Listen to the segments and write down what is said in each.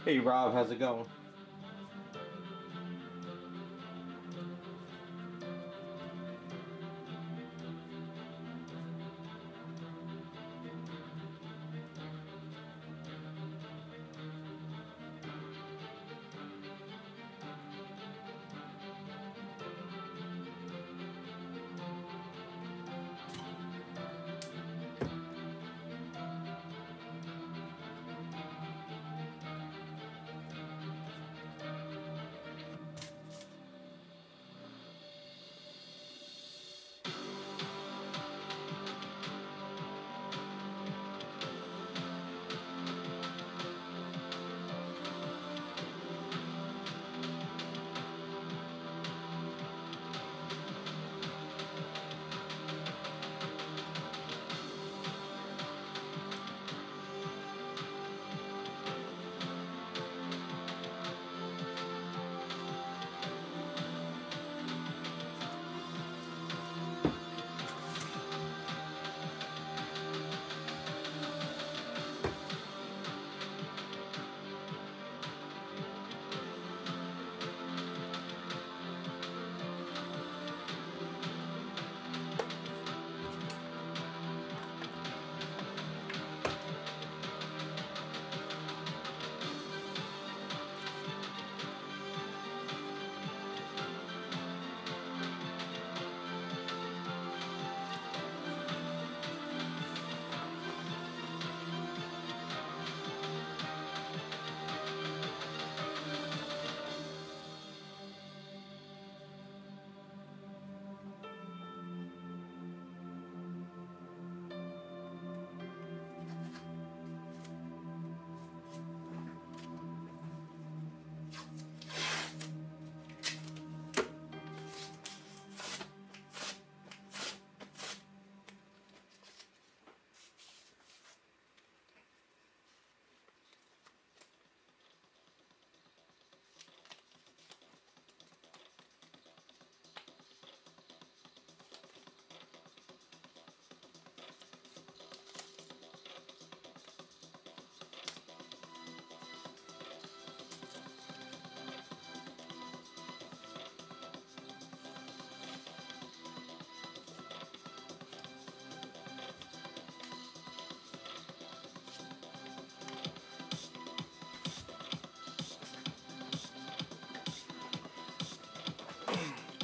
Hey Rob, how's it going?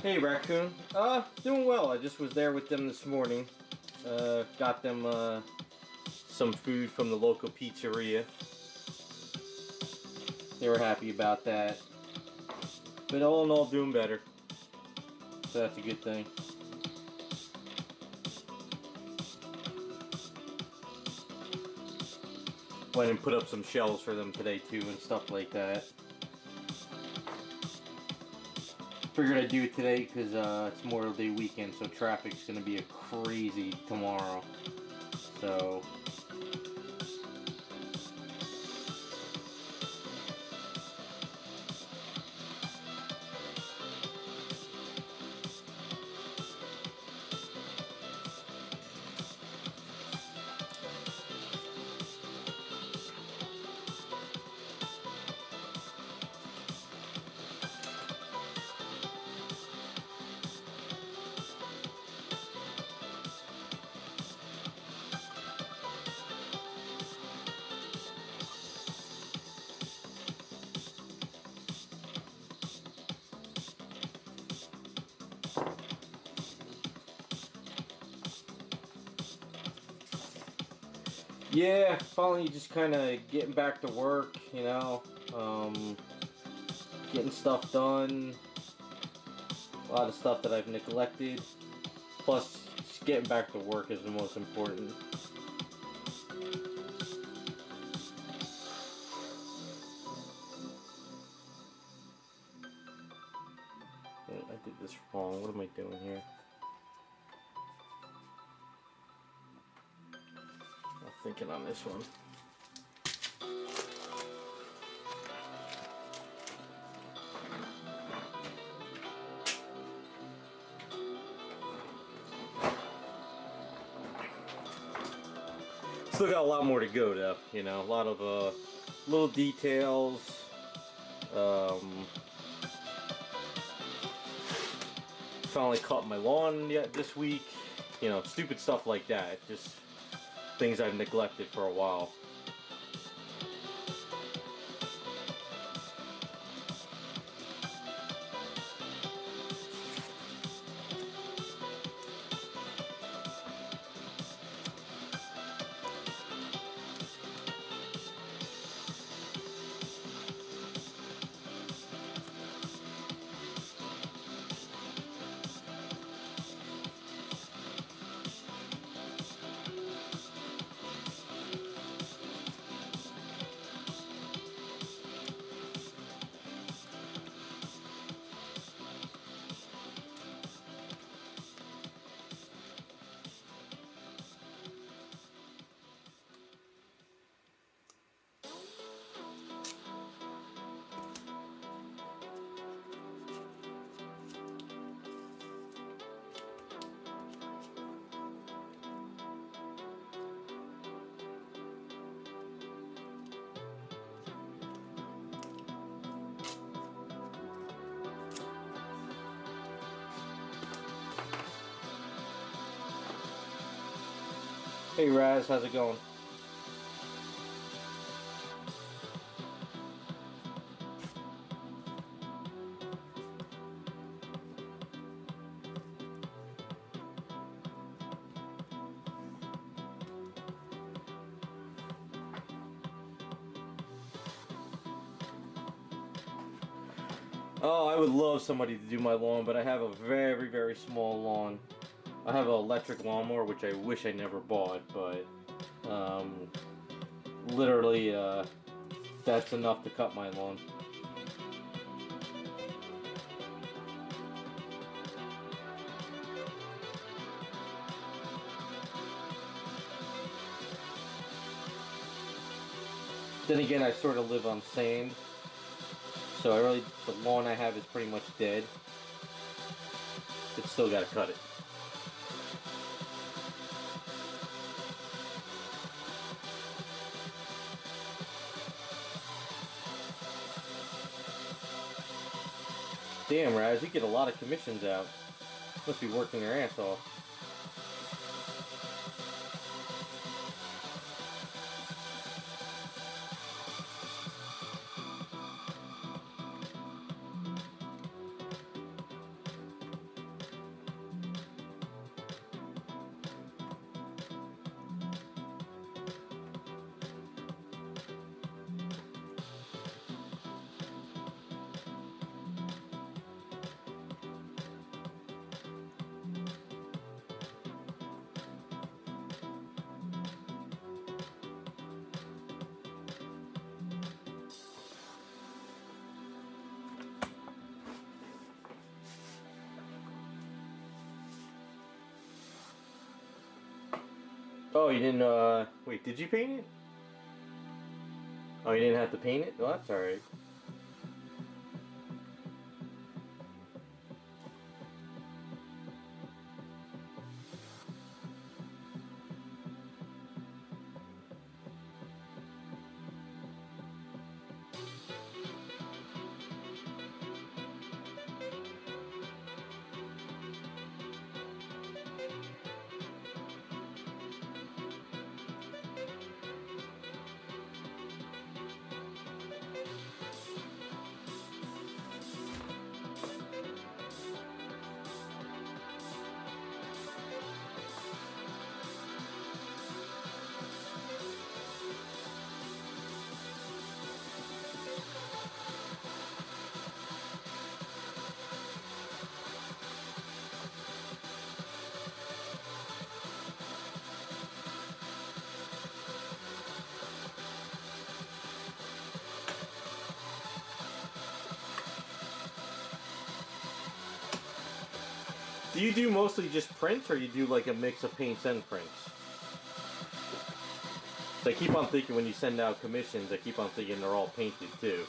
Hey Raccoon. Doing well. I just was there with them this morning. Got them some food from the local pizzeria. They were happy about that. But all in all, doing better. So that's a good thing. Went and put up some shelves for them today too and stuff like that. Figured I'd do it today because it's Memorial Day weekend, so traffic's going to be a crazy tomorrow. So Yeah, finally just kind of getting back to work, you know, getting stuff done, a lot of stuff that I've neglected, plus just getting back to work is the most important. I did this wrong, what am I doing here? I'm thinking on this one. Still got a lot more to go though, you know, a lot of little details. Finally cut my lawn yet this week, you know, stupid stuff like that, just things I've neglected for a while. Hey Raz, how's it going? Oh, I would love somebody to do my lawn, but I have a very, very small lawn. I have an electric lawnmower, which I wish I never bought, but literally that's enough to cut my lawn. Then again, I sort of live on sand, so the lawn I have is pretty much dead. But still gotta cut it. Damn, Raz, you get a lot of commissions out. Must be working your ass off. Oh, you didn't, wait, did you paint it? Oh, you didn't have to paint it? Well, that's alright. Do you do mostly just prints, or you do like a mix of paints and prints? So I keep on thinking when you send out commissions, I keep on thinking they're all painted too.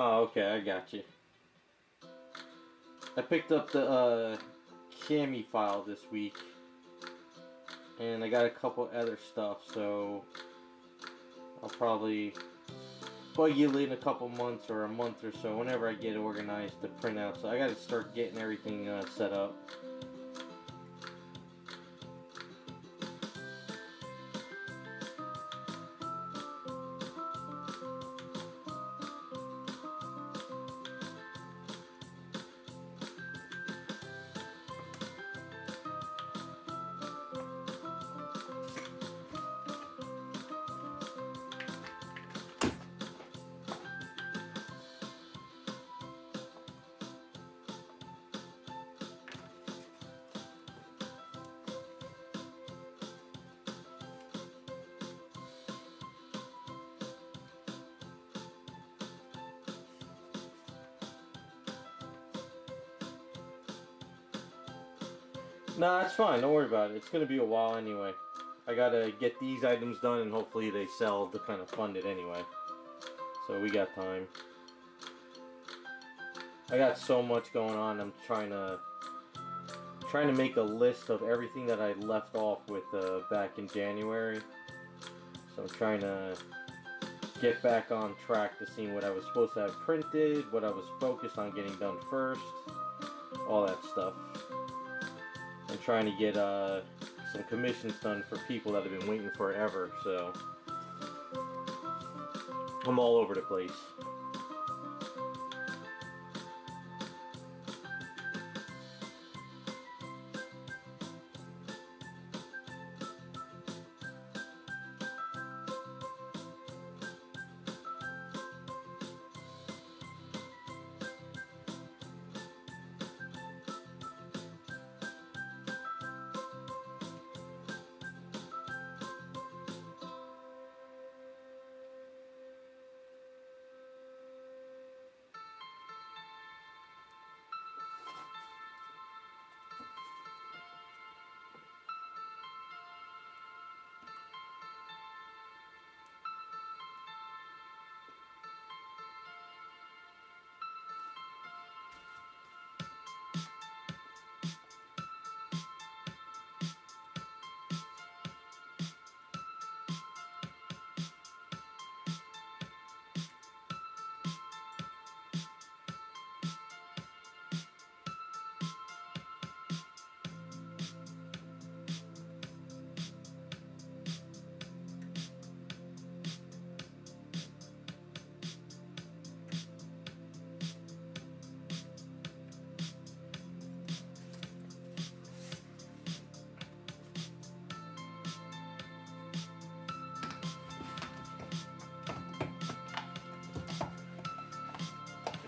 Oh, okay, I got you. I picked up the Cami file this week, and I got a couple other stuff, so I'll probably bug you in a couple months or a month or so whenever I get organized to print out. So I got to start getting everything set up. Nah, it's fine. Don't worry about it. It's going to be a while anyway. I got to get these items done, and hopefully they sell to kind of fund it anyway. So we got time. I got so much going on. I'm trying to make a list of everything that I left off with back in January. So I'm trying to get back on track to seeing what I was supposed to have printed, what I was focused on getting done first, all that stuff. I'm trying to get some commissions done for people that have been waiting forever, so I'm all over the place.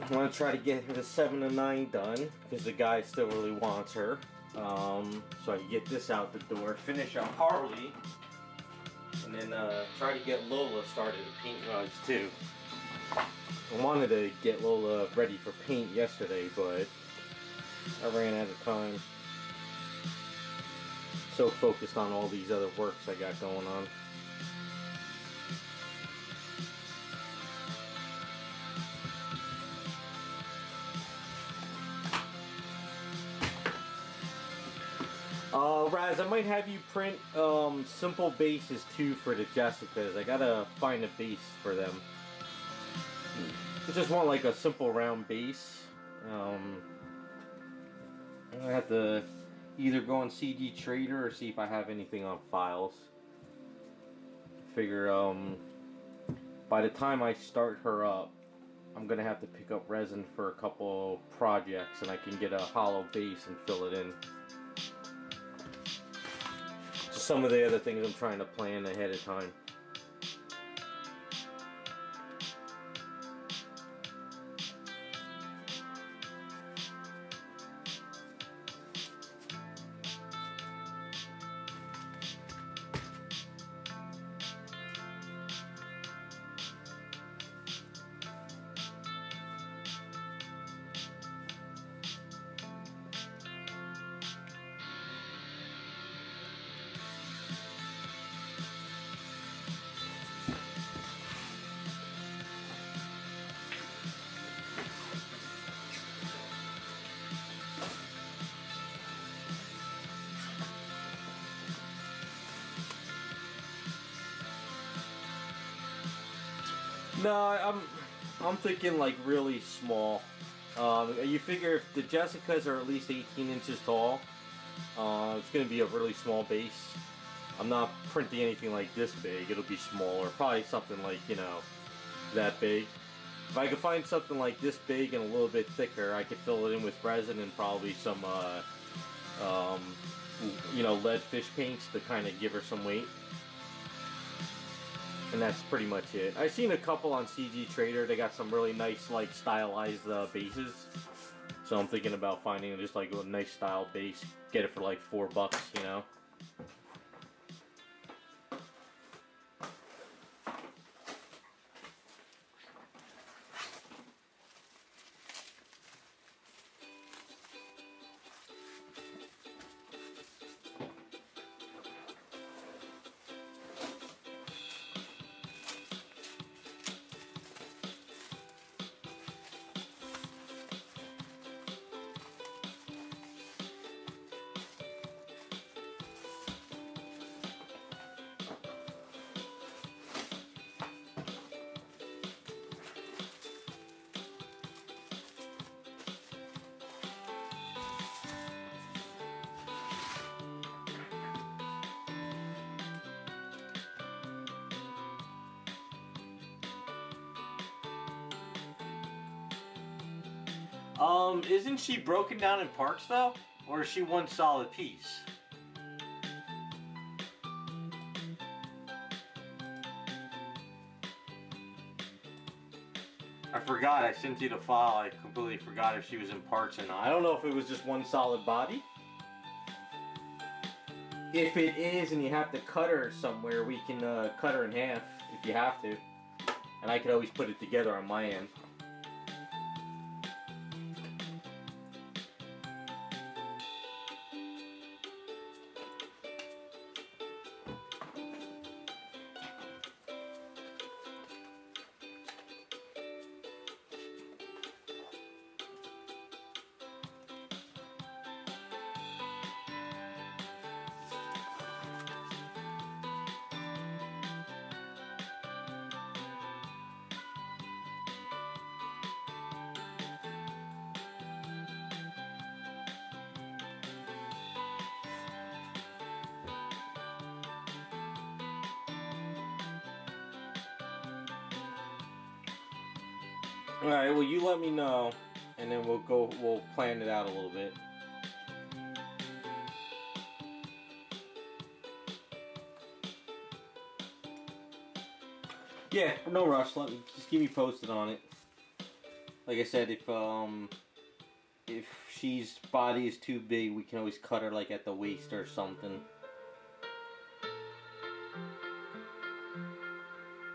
I'm going to try to get her to 7 to 9 done, because the guy still really wants her. So I can get this out the door, finish up Harley, and then try to get Lola started with paint rods too. I wanted to get Lola ready for paint yesterday, but I ran out of time. So focused on all these other works I got going on. Raz, I might have you print simple bases too for the Jessicas. I gotta find a base for them. I just want like a simple round base. I have to either go on CD Trader or see if I have anything on files. Figure by the time I start her up, I'm gonna have to pick up resin for a couple projects, and I can get a hollow base and fill it in. Just some of the other things I'm trying to plan ahead of time. No, I'm thinking like really small. You figure if the Jessicas are at least 18 inches tall, it's going to be a really small base. I'm not printing anything like this big. It'll be smaller, probably something like, you know, that big. If I could find something like this big and a little bit thicker, I could fill it in with resin and probably some, you know, lead fish paints to kind of give her some weight. And that's pretty much it. I've seen a couple on CG Trader. They got some really nice, like, stylized bases. So I'm thinking about finding just like a nice style base. Get it for like $4, you know. Isn't she broken down in parts though? Or is she one solid piece? I forgot, I sent you the file. I completely forgot if she was in parts or not. I don't know if it was just one solid body. If it is and you have to cut her somewhere, we can cut her in half if you have to. And I could always put it together on my end. Alright, well you let me know, and then we'll plan it out a little bit. Yeah, no rush, just keep me posted on it. Like I said, if she's body is too big, we can always cut her like at the waist or something.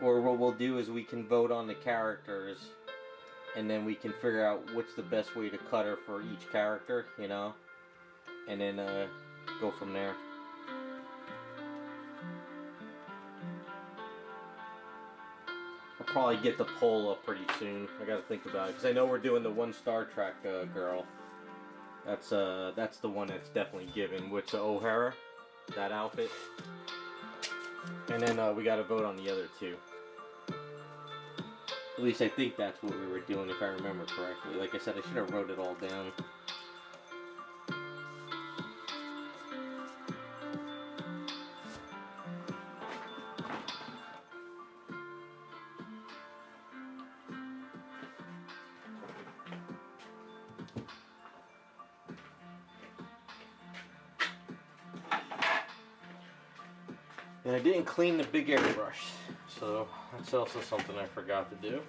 Or what we'll do is we can vote on the characters, and then we can figure out what's the best way to cut her for each character, you know? And then go from there. I'll probably get the poll up pretty soon. I gotta think about it, because I know we're doing the one Star Trek girl. That's the one that's definitely given, which O'Hara. that outfit. And then we got to vote on the other two. At least I think that's what we were doing, if I remember correctly. Like I said, I should have wrote it all down. And I didn't clean the big airbrush, so that's also something I forgot to do.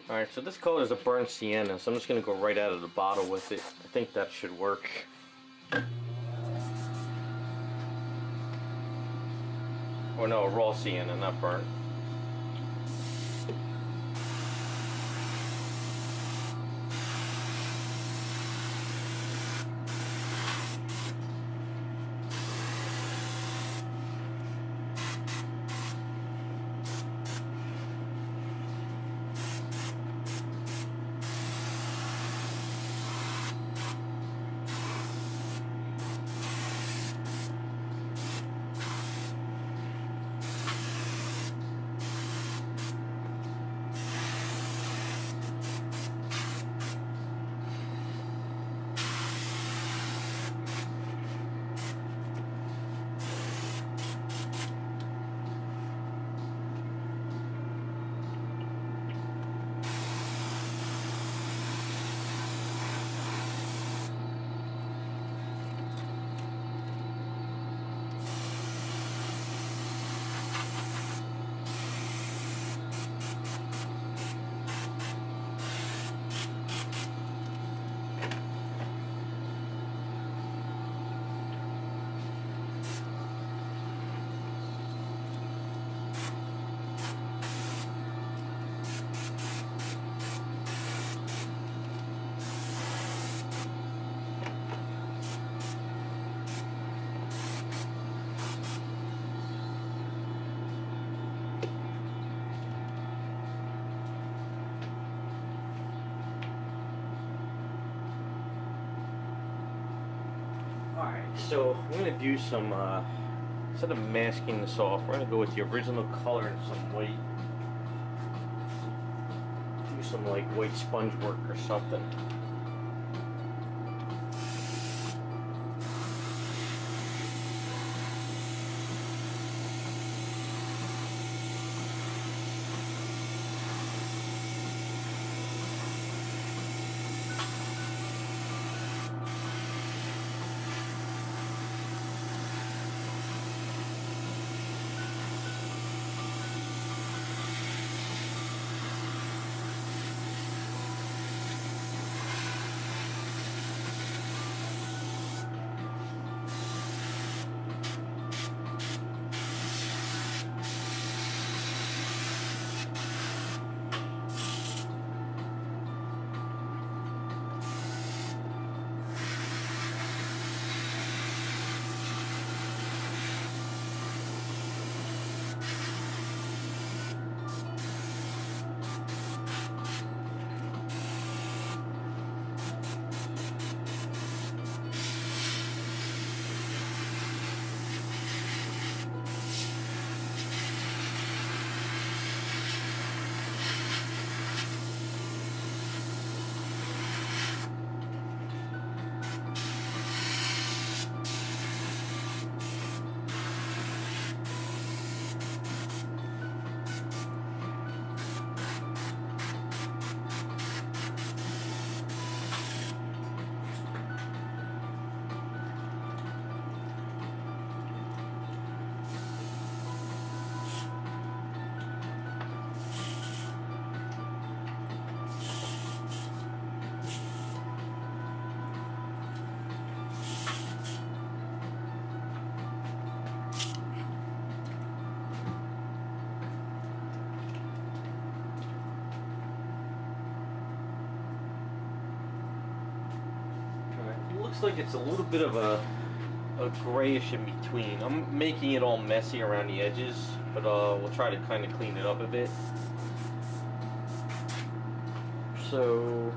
Alright, so this color is a burnt sienna, so I'm just going to go right out of the bottle with it. I think that should work. Or no, raw sienna, not burnt. So I'm gonna do some, instead of masking this off, we're gonna go with the original color and some white. Do some like white sponge work or something. Looks like it's a little bit of a grayish in between. I'm making it all messy around the edges, but we'll try to kind of clean it up a bit. So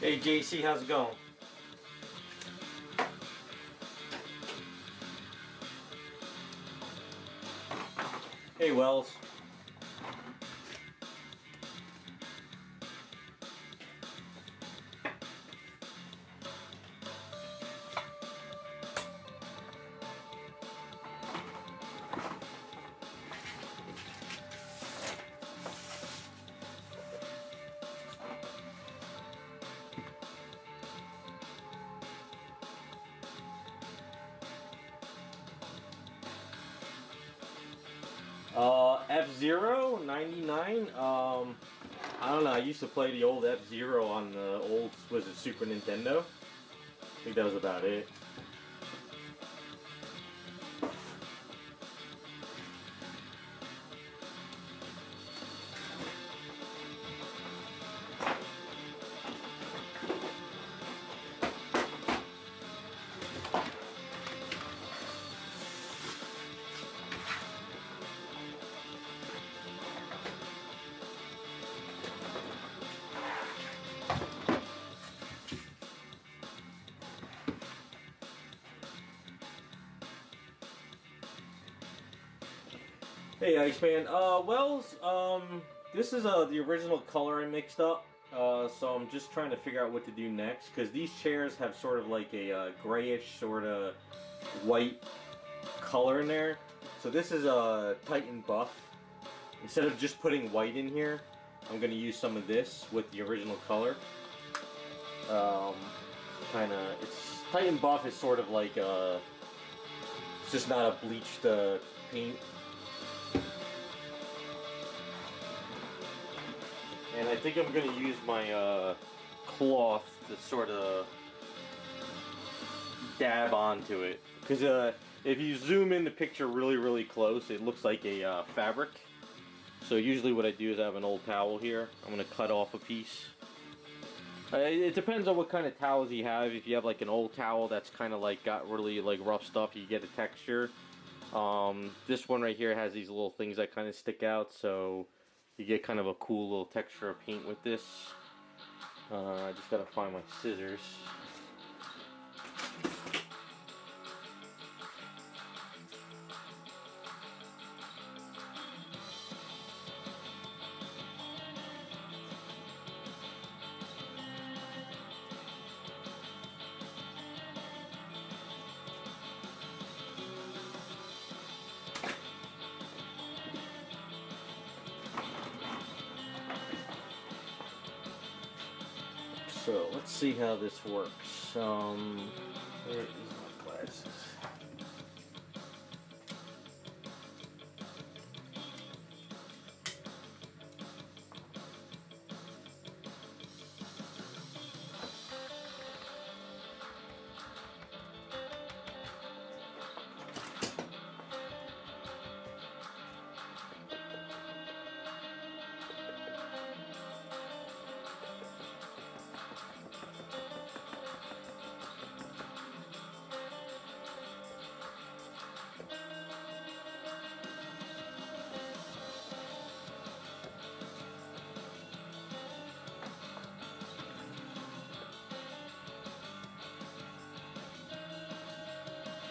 Hey JC, how's it going? Hey Wells. F-Zero 99. I don't know. I used to play the old F-Zero on the old, was it Super Nintendo? I think that was about it. Hey Iceman, Wells, this is the original color I mixed up, so I'm just trying to figure out what to do next, because these chairs have sort of like a grayish sort of white color in there. So this is a Titan buff. Instead of just putting white in here, I'm going to use some of this with the original color. It's Titan buff is sort of like it's just not a bleached paint. And I think I'm going to use my cloth to sort of dab onto it. Because if you zoom in the picture really close, it looks like a fabric. So usually what I do is I have an old towel here. I'm going to cut off a piece. It depends on what kind of towels you have. If you have like an old towel that's kind of like got really like rough stuff, you get a texture. This one right here has these little things that kind of stick out, so you get kind of a cool little texture of paint with this. I just gotta find my scissors. So let's see how this works. Where is my glasses?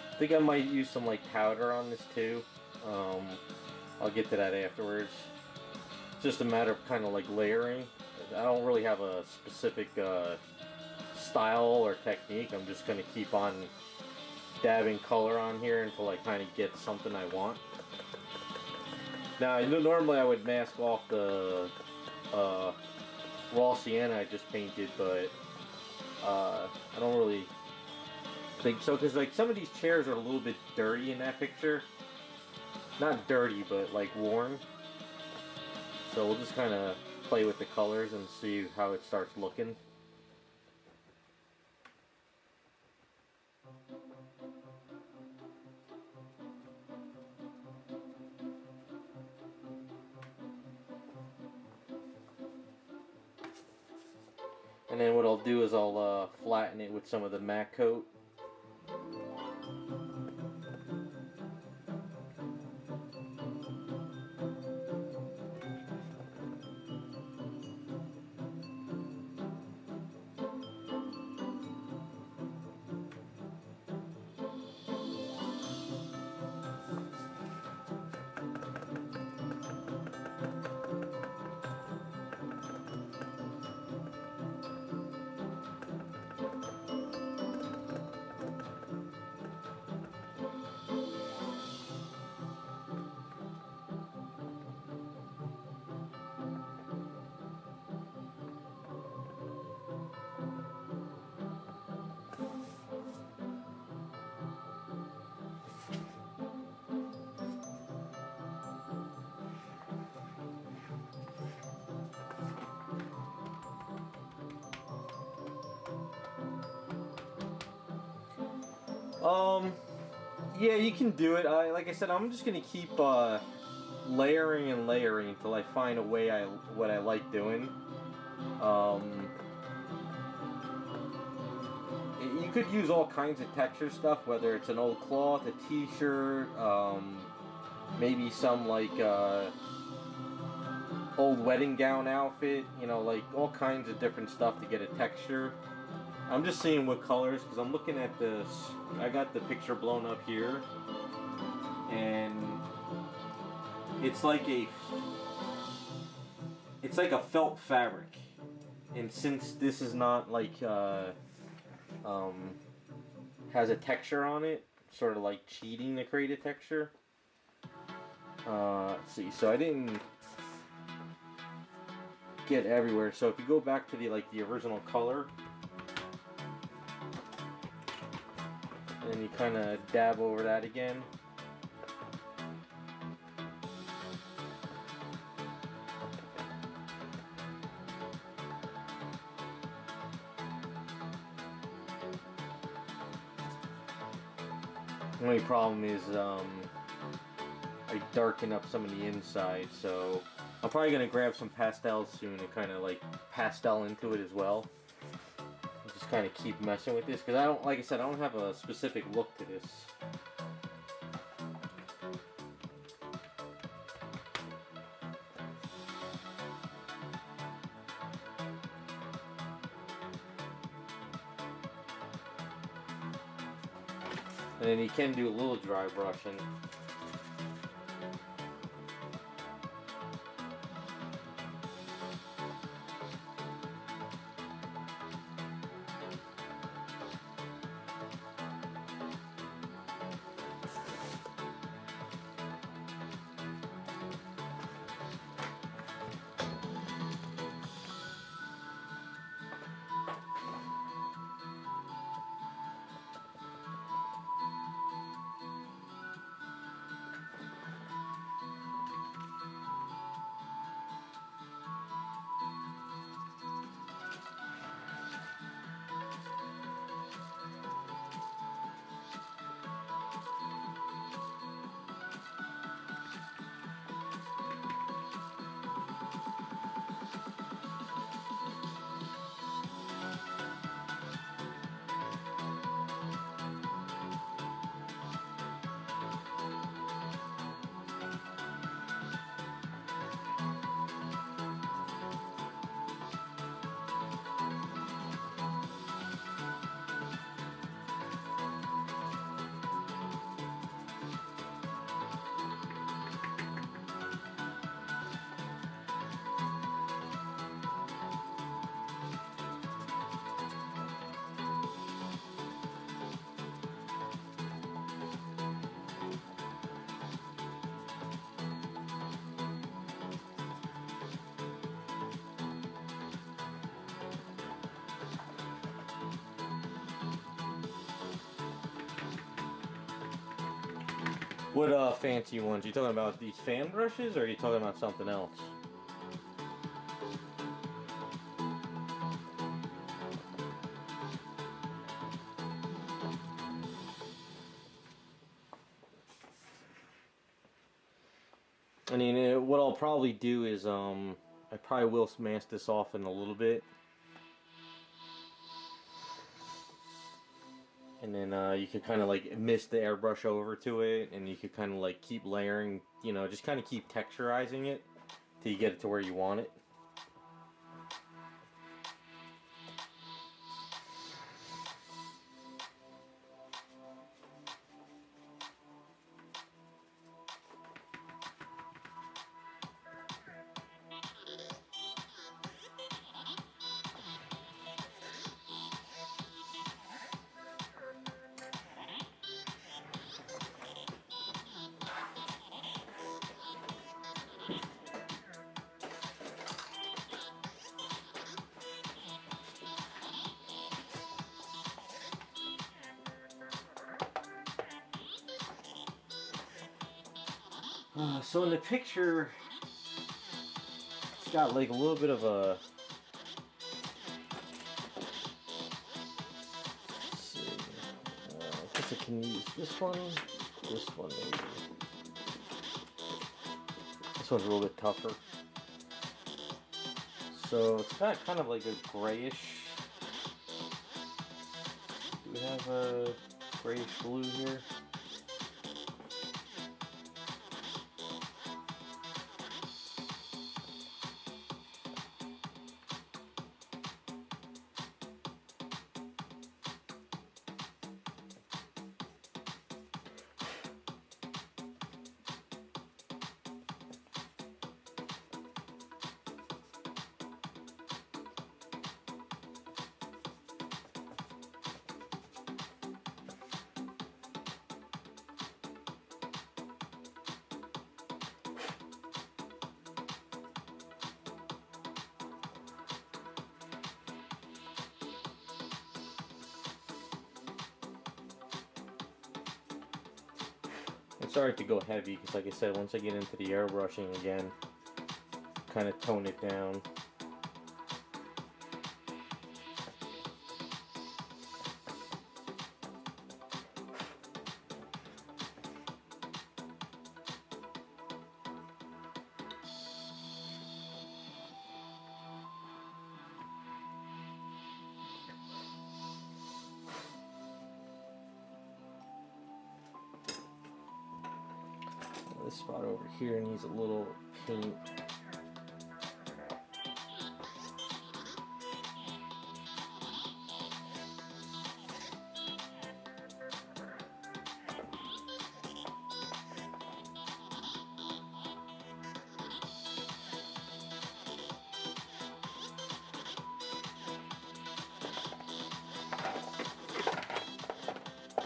I think I might use some like powder on this too. I'll get to that afterwards. It's just a matter of kind of like layering. I don't really have a specific style or technique. I'm just going to keep on dabbing color on here until I kind of get something I want. Now, normally I would mask off the raw sienna I just painted, but I don't really think so, because like some of these chairs are a little bit dirty in that picture. Not dirty, but like worn. So we'll just kind of play with the colors and see how it starts looking. And then what I'll do is I'll flatten it with some of the matte coat. Yeah, you can do it. Like I said, I'm just gonna keep layering and layering until I find a way what I like doing. You could use all kinds of texture stuff, whether it's an old cloth, a t-shirt, maybe some like old wedding gown outfit, you know, like all kinds of different stuff to get a texture. I'm just seeing what colors, because I'm looking at this. I got the picture blown up here, and it's like a felt fabric, and since this is not like has a texture on it, sort of like cheating to create a texture. Let's see. So I didn't get everywhere. So if you go back to the original color, and then you kind of dab over that again. The only problem is I darken up some of the inside, so I'm probably gonna grab some pastels soon and kind of like pastel into it as well. Just kind of keep messing with this, because I don't, like I said, I don't have a specific look to this. And then you can do a little dry brushing. What fancy ones? You talking about these fan brushes, or are you talking about something else? I mean, what I'll probably do is, I probably will mask this off in a little bit. And then you could kind of like mist the airbrush over to it, and you could kind of like keep layering, you know, just kind of keep texturizing it till you get it to where you want it. So in the picture, it's got like a little bit of a, let's see, I guess I can use this one maybe. This one's a little bit tougher. So it's got kind of like a grayish. Do we have a grayish blue here? I'm sorry to go heavy because, like I said, once I get into the airbrushing again, kind of tone it down. This spot over here needs a little paint.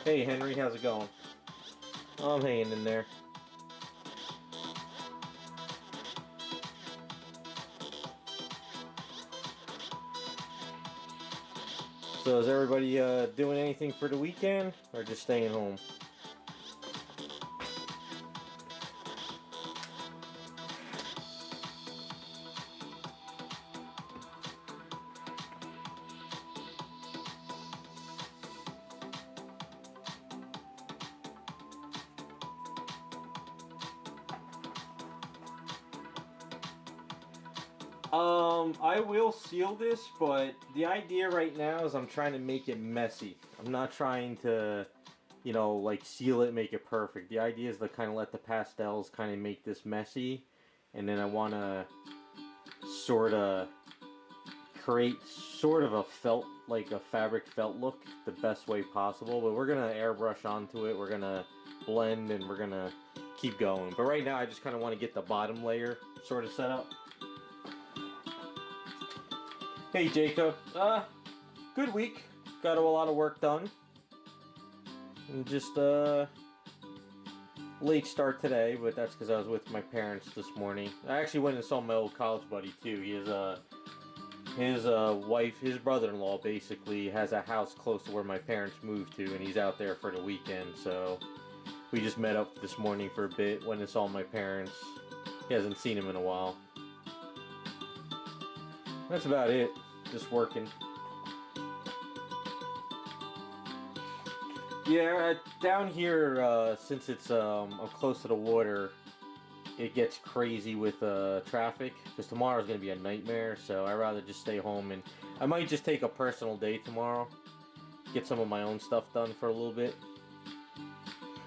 Hey Henry, how's it going? I'm hanging in there. So is everybody doing anything for the weekend or just staying home? I will seal this, but the idea right now is I'm trying to make it messy. I'm not trying to, you know, like seal it, make it perfect. The idea is to kind of let the pastels kind of make this messy, and then I want to sort of create sort of a felt, like a fabric felt look the best way possible. But we're gonna airbrush onto it, we're gonna blend, and we're gonna keep going. But right now I just kind of want to get the bottom layer sort of set up. Hey Jacob, good week. Got a lot of work done. And just late start today, but that's because I was with my parents this morning. I actually went and saw my old college buddy too. He has his wife, his brother-in-law basically has a house close to where my parents moved to, and he's out there for the weekend. So we just met up this morning for a bit. Went and saw my parents. He hasn't seen him in a while. That's about it. Just working. Yeah, down here, since it's I'm close to the water, it gets crazy with traffic. Because tomorrow's gonna be a nightmare, so I'd rather just stay home. And I might just take a personal day tomorrow, get some of my own stuff done for a little bit.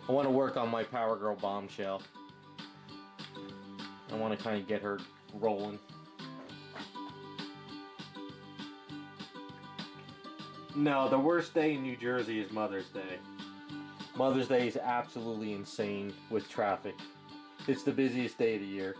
I want to work on my Power Girl bombshell. I want to kind of get her rolling. No, the worst day in New Jersey is Mother's Day. Mother's Day is absolutely insane with traffic. It's the busiest day of the year.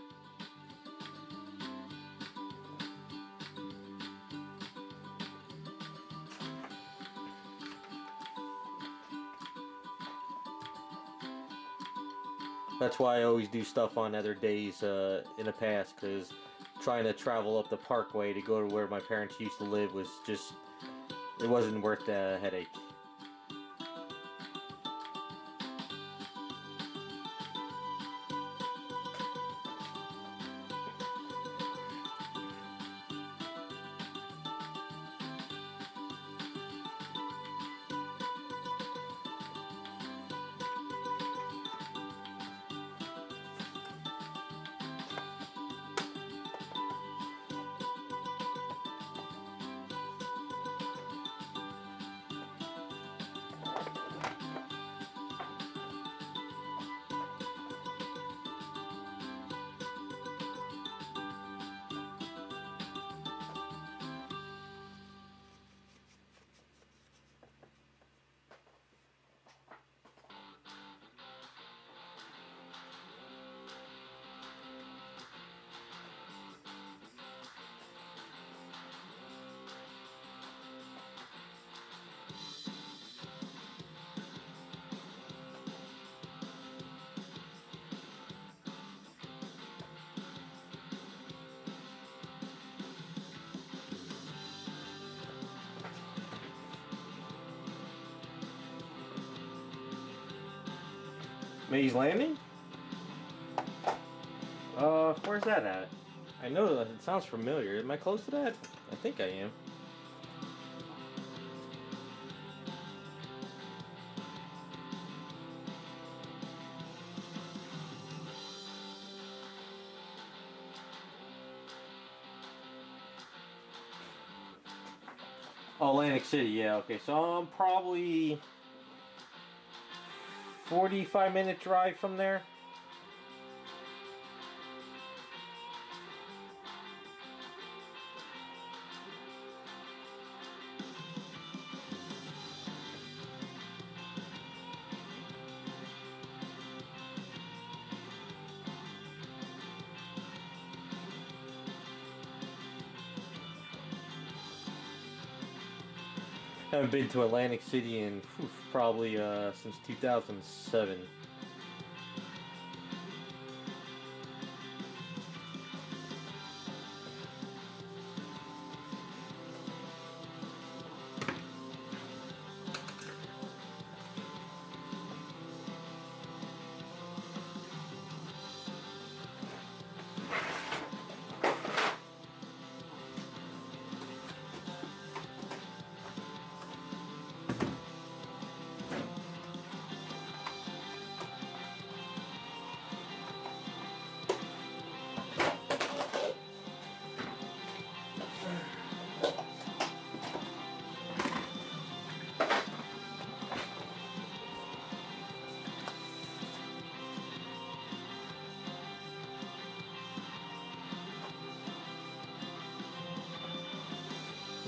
That's why I always do stuff on other days in the past, because trying to travel up the Parkway to go to where my parents used to live was just, it wasn't worth the headache. Maze Landing? Where's that at? I know that it sounds familiar. Am I close to that? I think I am. Oh, Atlantic City, yeah, okay. So I'm probably 45-minute drive from there. Haven't been to Atlantic City in probably since 2007.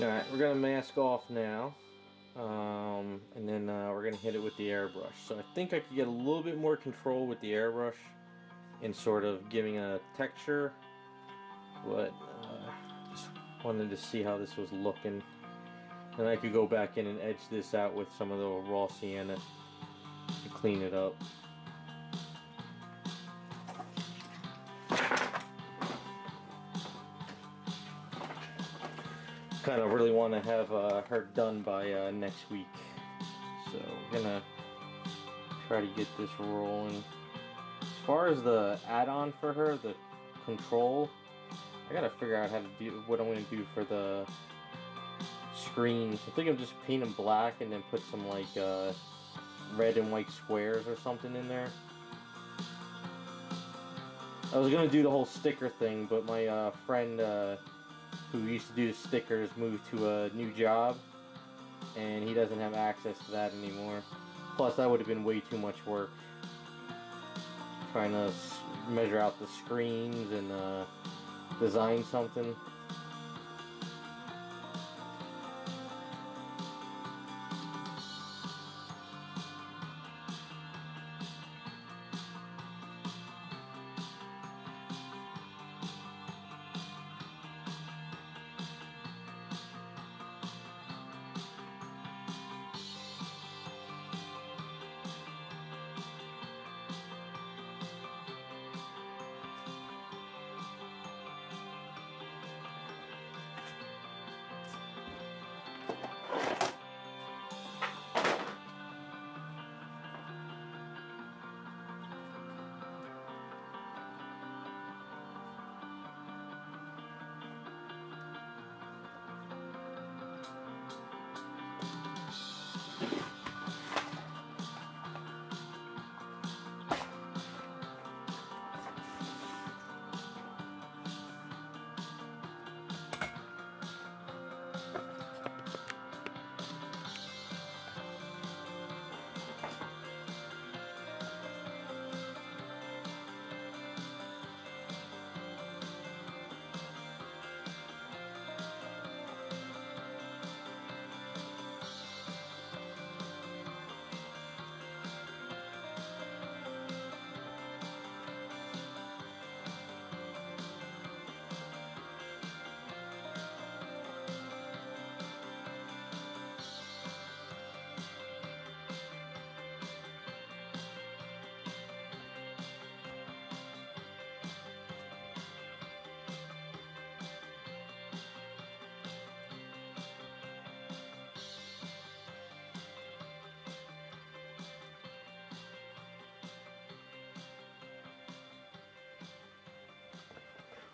Alright, we're going to mask off now, and then we're going to hit it with the airbrush. So I think I could get a little bit more control with the airbrush in sort of giving a texture, but just wanted to see how this was looking. And I could go back in and edge this out with some of the raw sienna to clean it up. Kind of really want to have her done by next week, so we're gonna try to get this rolling. As far as the add-on for her, the control, I gotta figure out how to do what I'm gonna do for the screens. I think I'm just paint them black and then put some like red and white squares or something in there. I was gonna do the whole sticker thing, but my friend who used to do the stickers moved to a new job, and he doesn't have access to that anymore. Plus, that would have been way too much work, trying to measure out the screens and design something.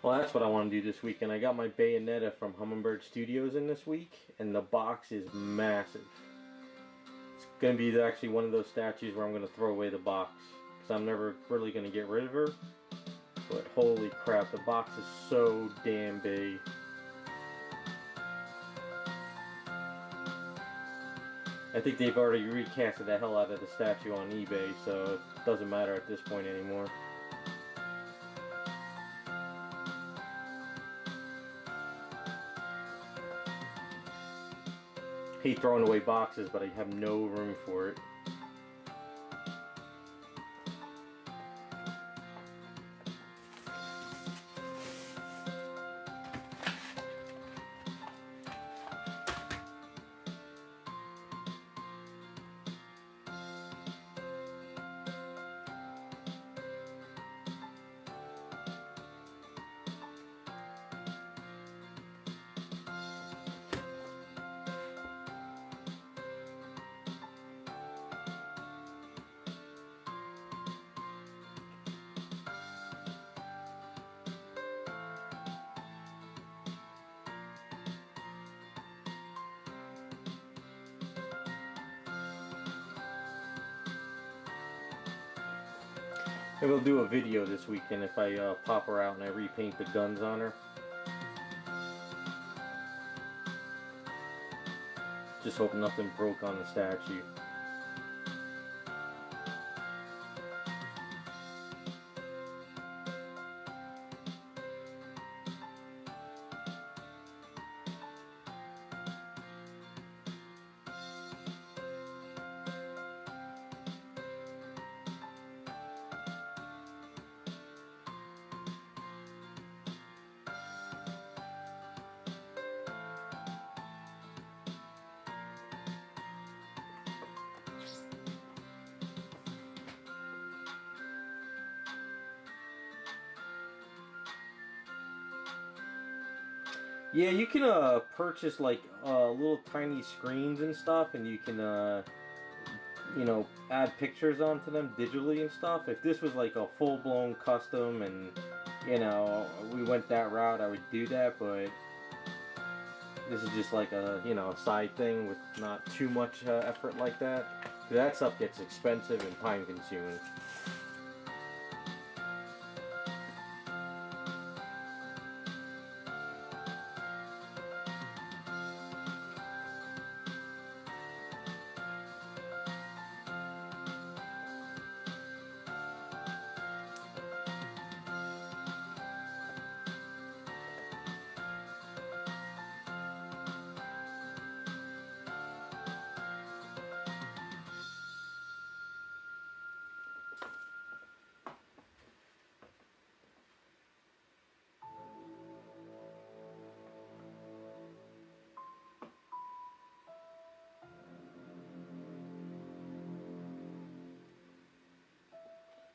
Well, that's what I want to do this weekend. I got my Bayonetta from Hummingbird Studios in this week, and the box is massive. It's going to be actually one of those statues where I'm going to throw away the box, because I'm never really going to get rid of her. But holy crap, the box is so damn big. I think they've already recasted the hell out of the statue on eBay, so it doesn't matter at this point anymore. Hate throwing away boxes, but I have no room for it. Maybe I'll do a video this weekend if I pop her out and I repaint the guns on her. Just hope nothing broke on the statue. Yeah, you can purchase like little tiny screens and stuff, and you can you know, add pictures onto them digitally and stuff. If this was like a full-blown custom and, you know, we went that route, I would do that, but this is just like a, you know, side thing with not too much effort like that. That stuff gets expensive and time-consuming.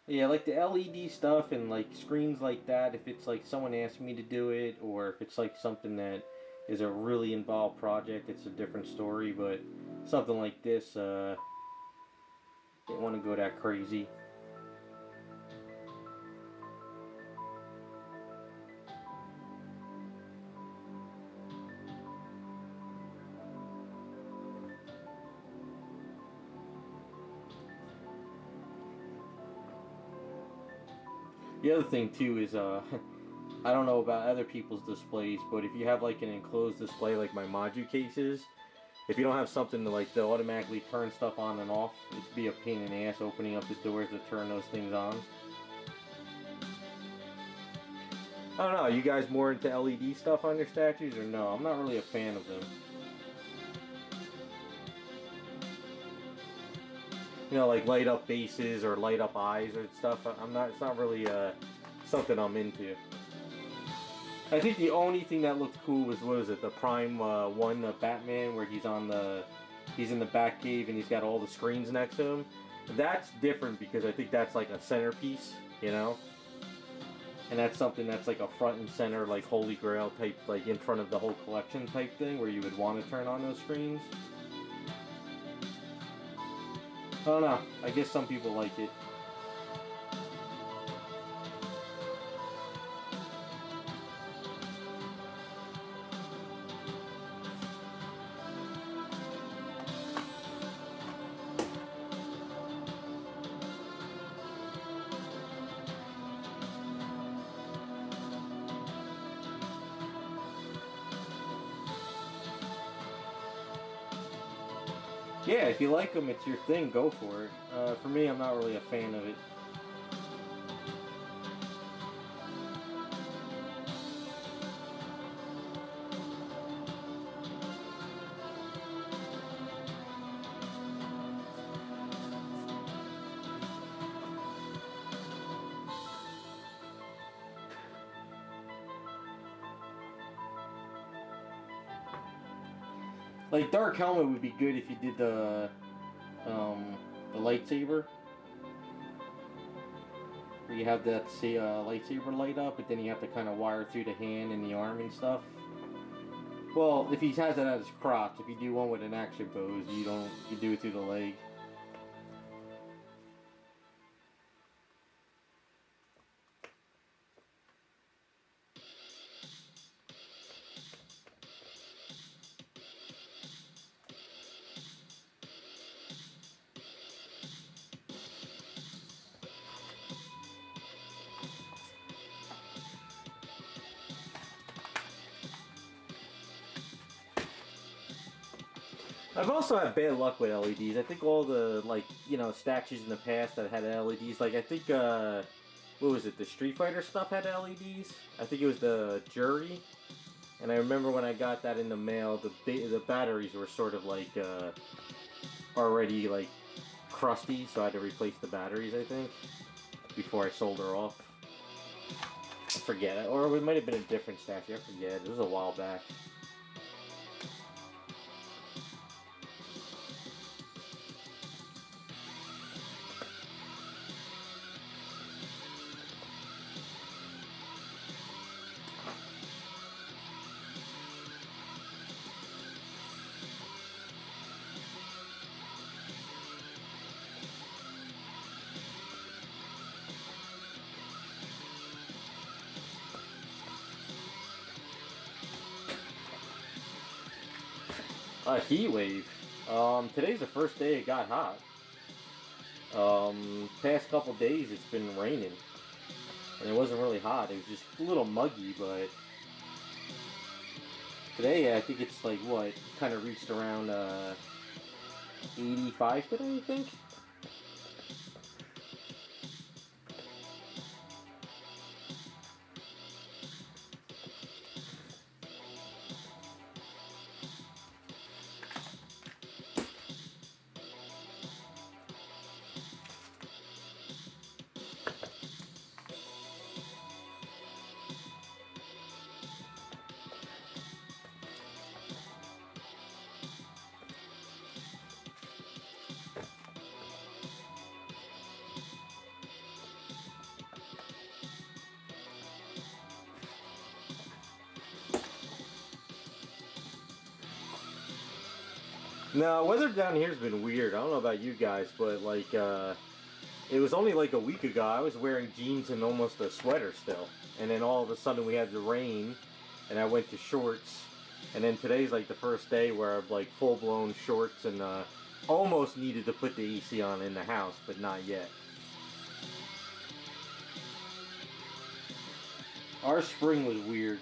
Yeah, like the LED stuff and like screens like that, if it's like someone asked me to do it, or if it's like something that is a really involved project, it's a different story, but something like this, didn't want to go that crazy. The other thing too is, I don't know about other people's displays, but if you have like an enclosed display like my Maju cases, if you don't have something to like to automatically turn stuff on and off, it'd be a pain in the ass opening up the doors to turn those things on. I don't know, are you guys more into LED stuff on your statues or no? I'm not really a fan of them. You know, like light up bases or light up eyes or stuff. I'm not. It's not really something I'm into. I think the only thing that looked cool was, what was it, the Prime one, Batman, where he's in the Batcave and he's got all the screens next to him. That's different because I think that's like a centerpiece, you know. And that's something that's like a front and center, like Holy Grail type, like in front of the whole collection type thing, where you would want to turn on those screens. I don't know. I guess some people like it. Yeah, if you like them, it's your thing, go for it. For me, I'm not really a fan of it. Like, Dark Helmet would be good if you did the lightsaber. Where you have that lightsaber light up, but then you have to kind of wire through the hand and the arm and stuff. Well, if he has it at his crotch, if you do one with an action pose, you do it through the leg. I've also had bad luck with LEDs. I think all the, like, you know, statues in the past that had LEDs, like, I think, what was it, the Street Fighter stuff had LEDs? I think it was the Jury. And I remember when I got that in the mail, the batteries were sort of, like, already, like, crusty, so I had to replace the batteries, I think, before I sold her off. I forget it. Or it might have been a different statue, I forget. It was a while back. A heat wave. Today's the first day it got hot. Past couple days it's been raining. And it wasn't really hot. It was just a little muggy, but today I think it's like what? Kind of reached around 85 today, I think. No, weather down here's been weird. I don't know about you guys, but like, it was only like a week ago I was wearing jeans and almost a sweater still. And then all of a sudden we had the rain, and I went to shorts. And then today's like the first day where I've like full-blown shorts and almost needed to put the AC on in the house, but not yet. Our spring was weird.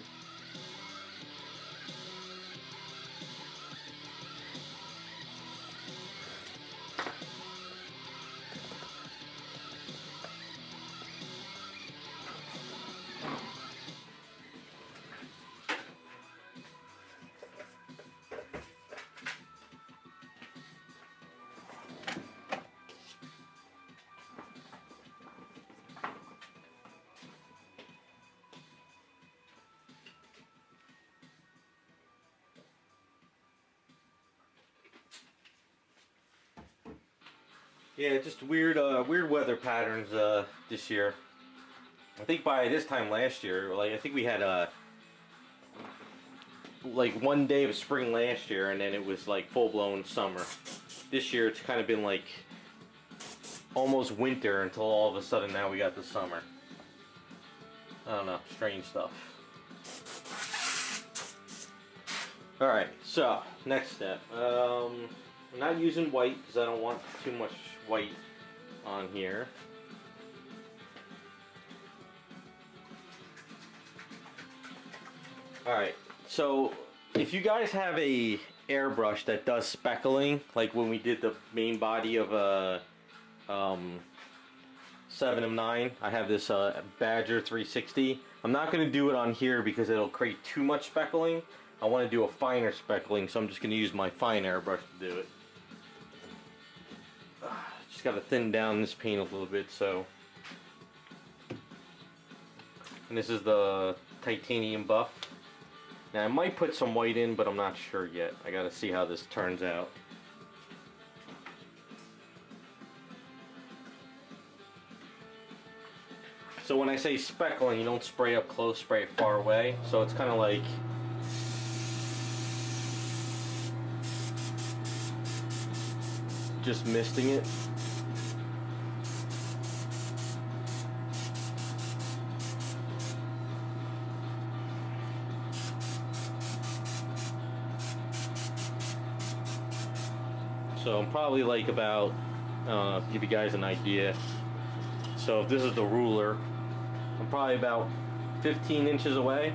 Yeah, just weird weather patterns this year. I think by this time last year, like I think we had like one day of spring last year, and then it was like full-blown summer. This year it's kind of been like almost winter until all of a sudden now we got the summer. I don't know, strange stuff. Alright, so next step. I'm not using white because I don't want too much white on here. Alright, so if you guys have a airbrush that does speckling, like when we did the main body of a 7 of 9. I have this Badger 360. I'm not going to do it on here because it'll create too much speckling. I want to do a finer speckling, so I'm just going to use my fine airbrush to do it. Just got to thin down this paint a little bit, so. And this is the titanium buff. Now I might put some white in, but I'm not sure yet. I got to see how this turns out. So when I say speckling, you don't spray up close, spray it far away. So it's kind of like just misting it. So I'm probably like about, give you guys an idea. So if this is the ruler, I'm probably about 15 inches away.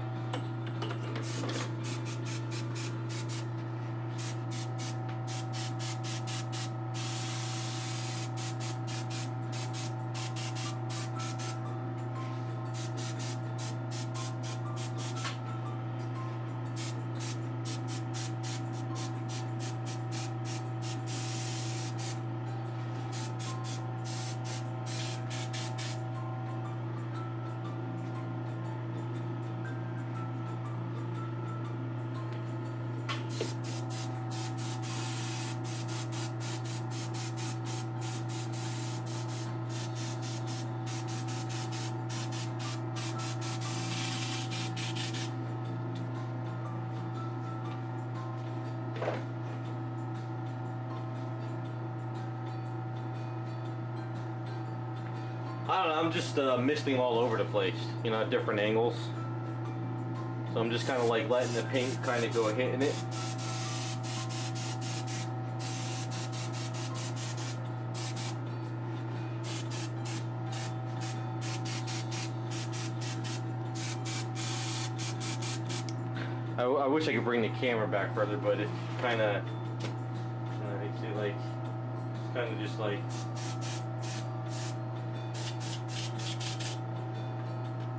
I don't know, I'm just misting all over the place, you know, at different angles. So I'm just kind of like letting the paint kind of go hitting it. I wish I could bring the camera back further, but it kind of, you see, like, it's kind of just like,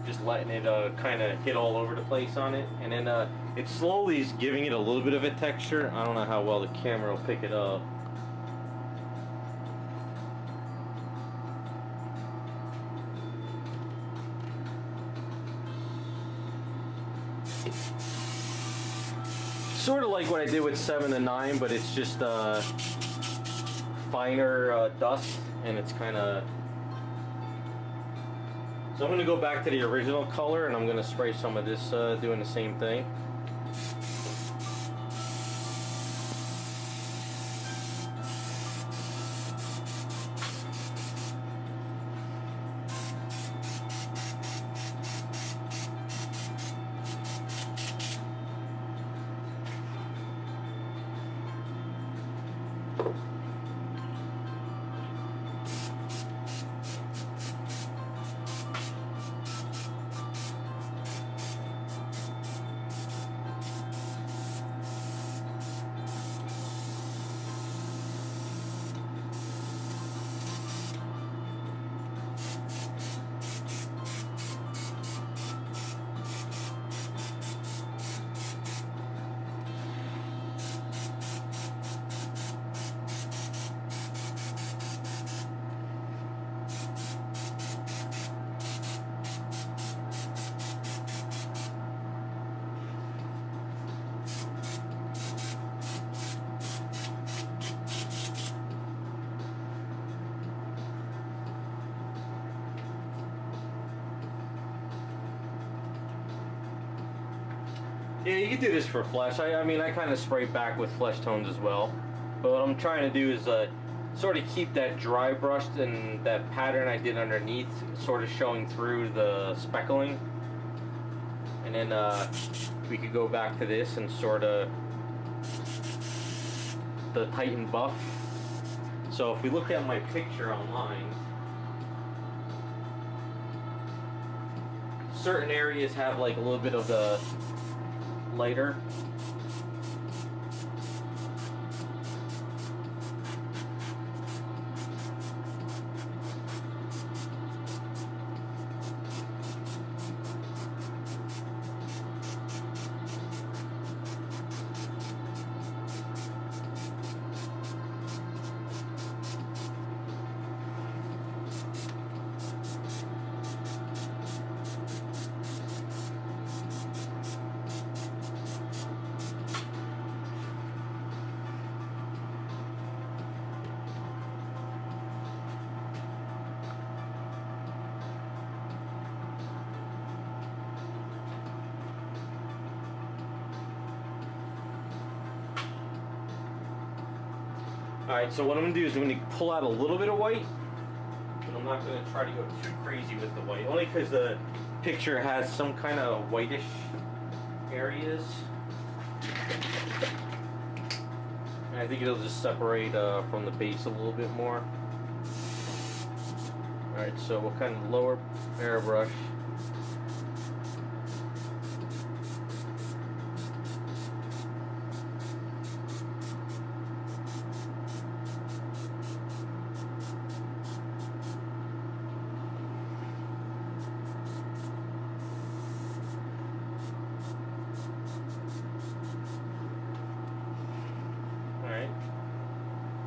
just letting it kind of hit all over the place on it, and then it slowly is giving it a little bit of a texture. I don't know how well the camera will pick it up. Sort of like what I did with 7 and 9, but it's just finer dust, and it's kind of. So I'm going to go back to the original color, and I'm going to spray some of this doing the same thing. Yeah, you can do this for flesh. I mean, I kind of spray back with flesh tones as well. But what I'm trying to do is sort of keep that dry brushed and that pattern I did underneath sort of showing through the speckling. And then we could go back to this and sort of the Titan buff. So if we look at my picture online, certain areas have like a little bit of the lighter. Alright, so what I'm going to do is I'm going to pull out a little bit of white. And I'm not going to try to go too crazy with the white. Only because the picture has some kind of whitish areas. And I think it'll just separate from the base a little bit more. Alright, so we'll kind of lower airbrush. Alright.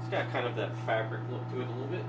It's got kind of that fabric look to it a little bit.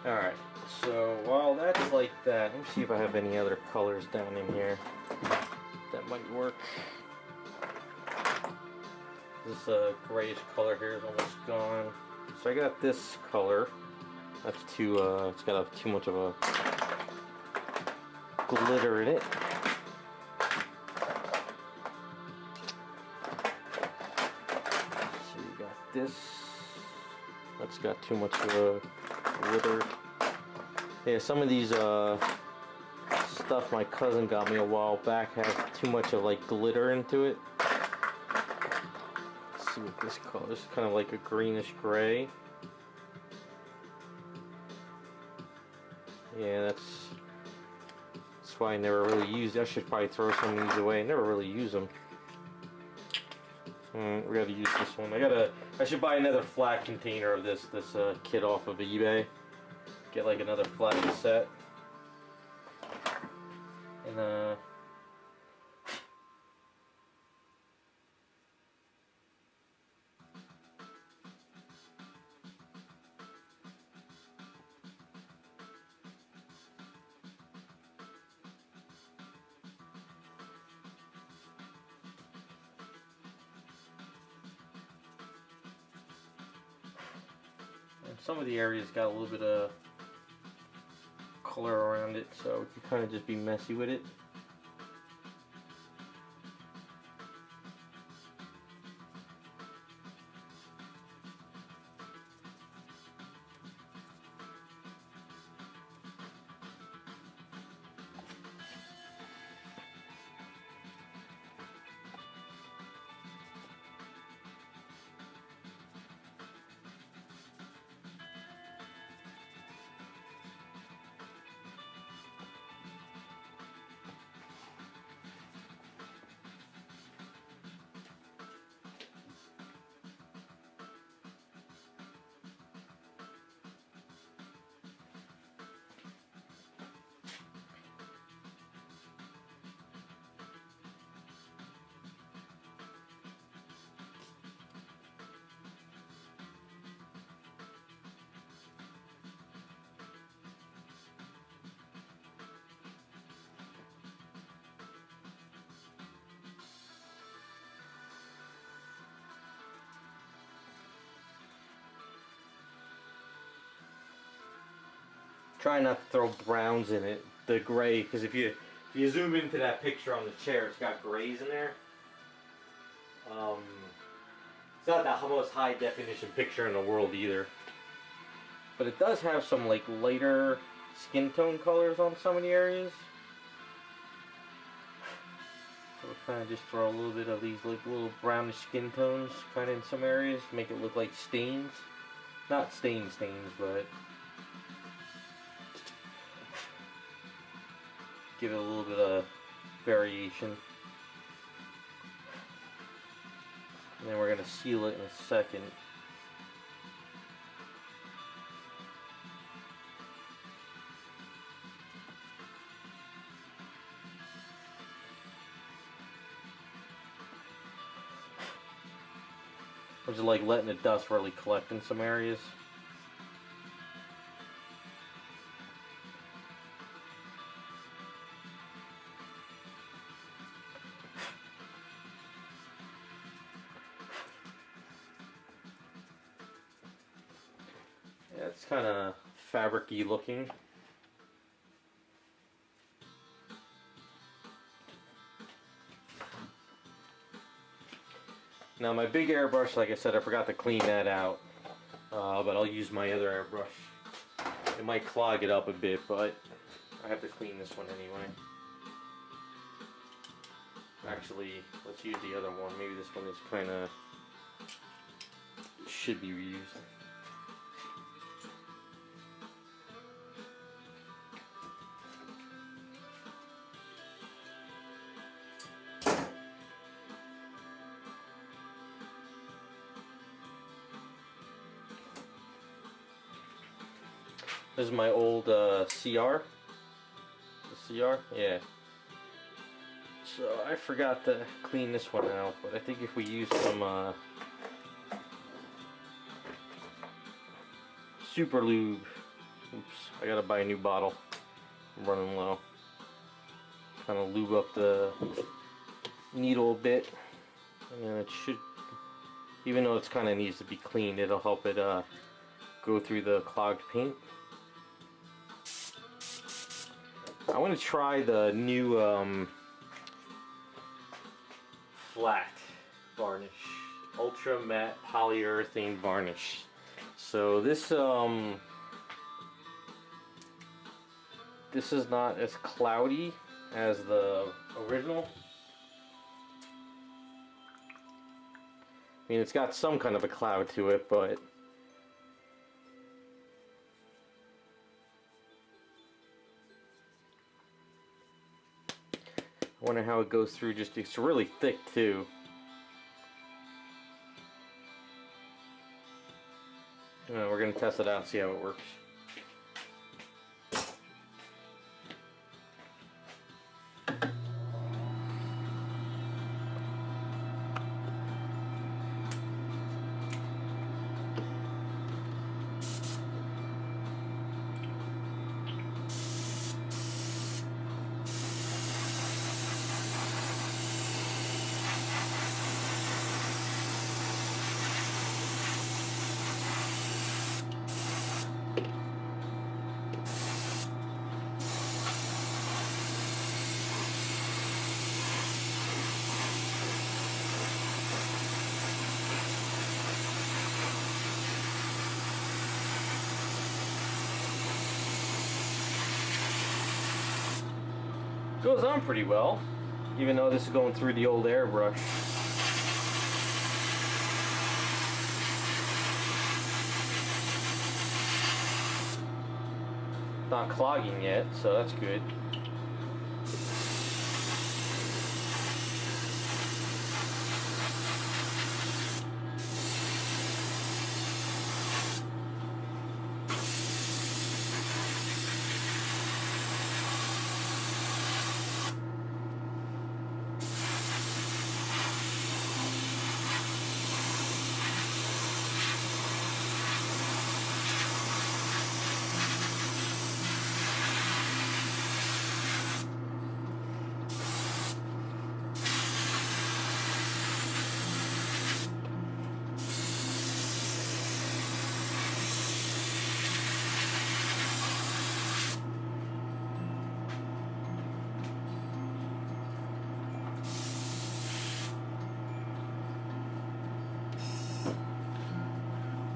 Alright, so while that's like that, let me see if I have any other colors down in here that might work. This grayish color here is almost gone. So I got this color. That's too, it's got too much of a glitter in it. So you got this. That's got too much of a glitter. Yeah, some of these stuff my cousin got me a while back has too much of like glitter into it. Let's see what this color is. Kind of like a greenish gray. Yeah, that's why I never really used it. I should probably throw some of these away. I never really use them. We gotta use this one. I should buy another flat container of this kit off of eBay. Get like another flat set. And some of the areas got a little bit of color around it, so you can kind of just be messy with it. Try not to throw browns in it, the gray, because if you zoom into that picture on the chair, it's got grays in there. It's not the most high definition picture in the world either, but it does have some like lighter skin tone colors on some of the areas. So we'll kind of just throw a little bit of these like little brownish skin tones kind of in some areas, make it look like stains. Not stains, but give it a little bit of variation. And then we're going to seal it in a second. I'm just like letting the dust really collect in some areas. Yeah, it's kind of fabric-y looking. Now my big airbrush, like I said, I forgot to clean that out, but I'll use my other airbrush. It might clog it up a bit, but I have to clean this one anyway. Actually, let's use the other one. Maybe this one is kind of, should be reused. This is my old CR. The CR? Yeah. So I forgot to clean this one out, but I think if we use some super lube. Oops, I gotta buy a new bottle. I'm running low. Kind of lube up the needle a bit. And then it should, even though it's kind of needs to be cleaned, it'll help it go through the clogged paint. I want to try the new flat varnish, ultra matte polyurethane varnish. So this this is not as cloudy as the original. I mean, it's got some kind of a cloud to it, but I wonder how it goes through. Just, it's really thick too. We're gonna test it out, see how it works. Goes on pretty well, even though this is going through the old airbrush. Not clogging yet, so that's good.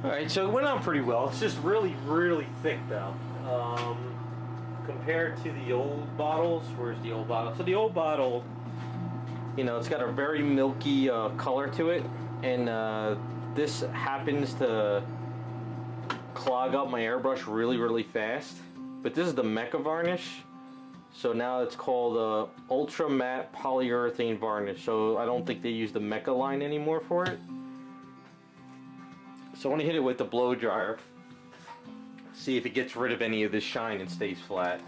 Alright, so it went on pretty well. It's just really, really thick though. Compared to the old bottles, where's the old bottle? So the old bottle, you know, it's got a very milky color to it, and this happens to clog up my airbrush really, really fast. But this is the Mecha Varnish, so now it's called Ultra Matte Polyurethane Varnish. So I don't think they use the Mecha line anymore for it. So I want to hit it with the blow dryer, see if it gets rid of any of this shine and stays flat.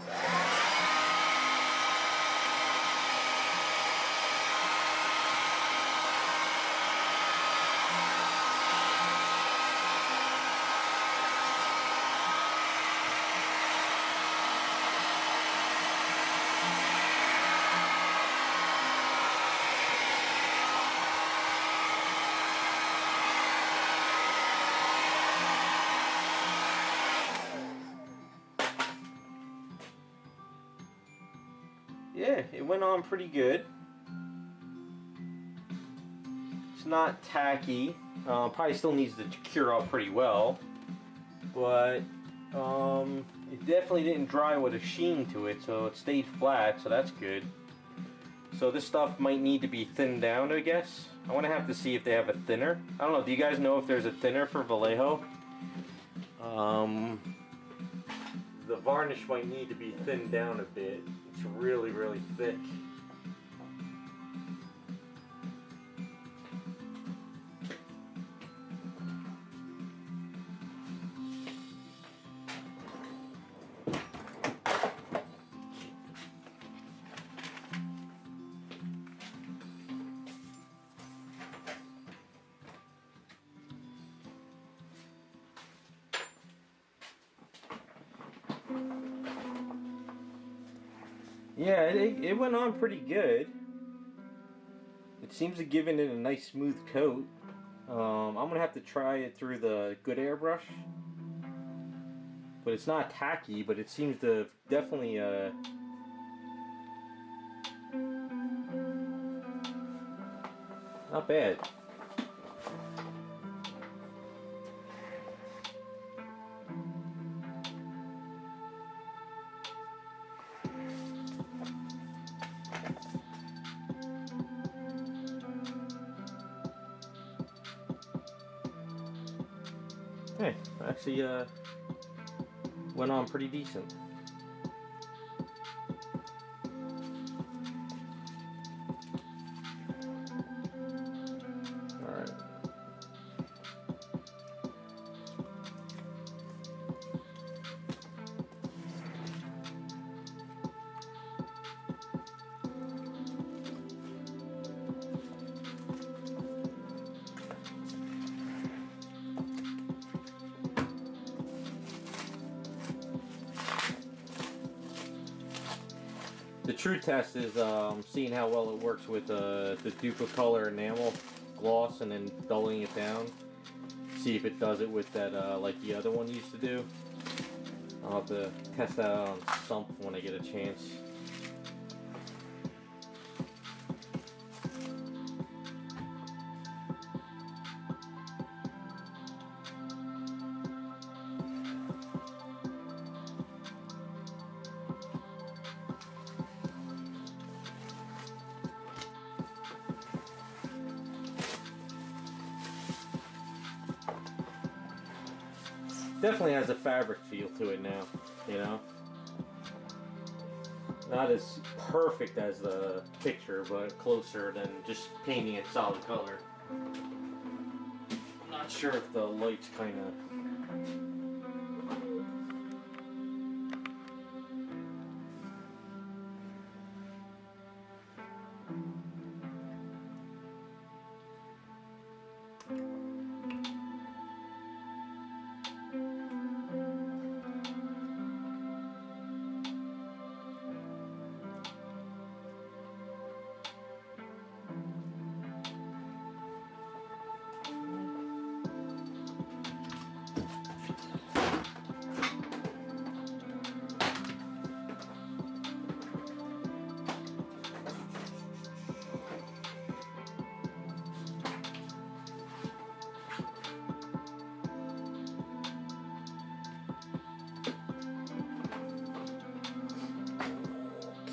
Yeah, it went on pretty good. It's not tacky. Probably still needs to cure up pretty well, but it definitely didn't dry with a sheen to it, so it stayed flat, so that's good. So this stuff might need to be thinned down, I guess. I want to have to see if they have a thinner. I don't know, do you guys know if there's a thinner for Vallejo? The varnish might need to be thinned down a bit. It's really, really thick. Yeah, it went on pretty good. It seems to give it a nice smooth coat. I'm gonna have to try it through the good airbrush, but it's not tacky. But it seems to definitely not bad. Hey, actually went on pretty decent. Alright. The true test is seeing how well it works with the Duplicolor enamel gloss and then dulling it down. See if it does it with that like the other one used to do. I'll have to test that out on Sump when I get a chance. Definitely has a fabric feel to it now, you know? Not as perfect as the picture, but closer than just painting it solid color. I'm not sure if the light's kind of...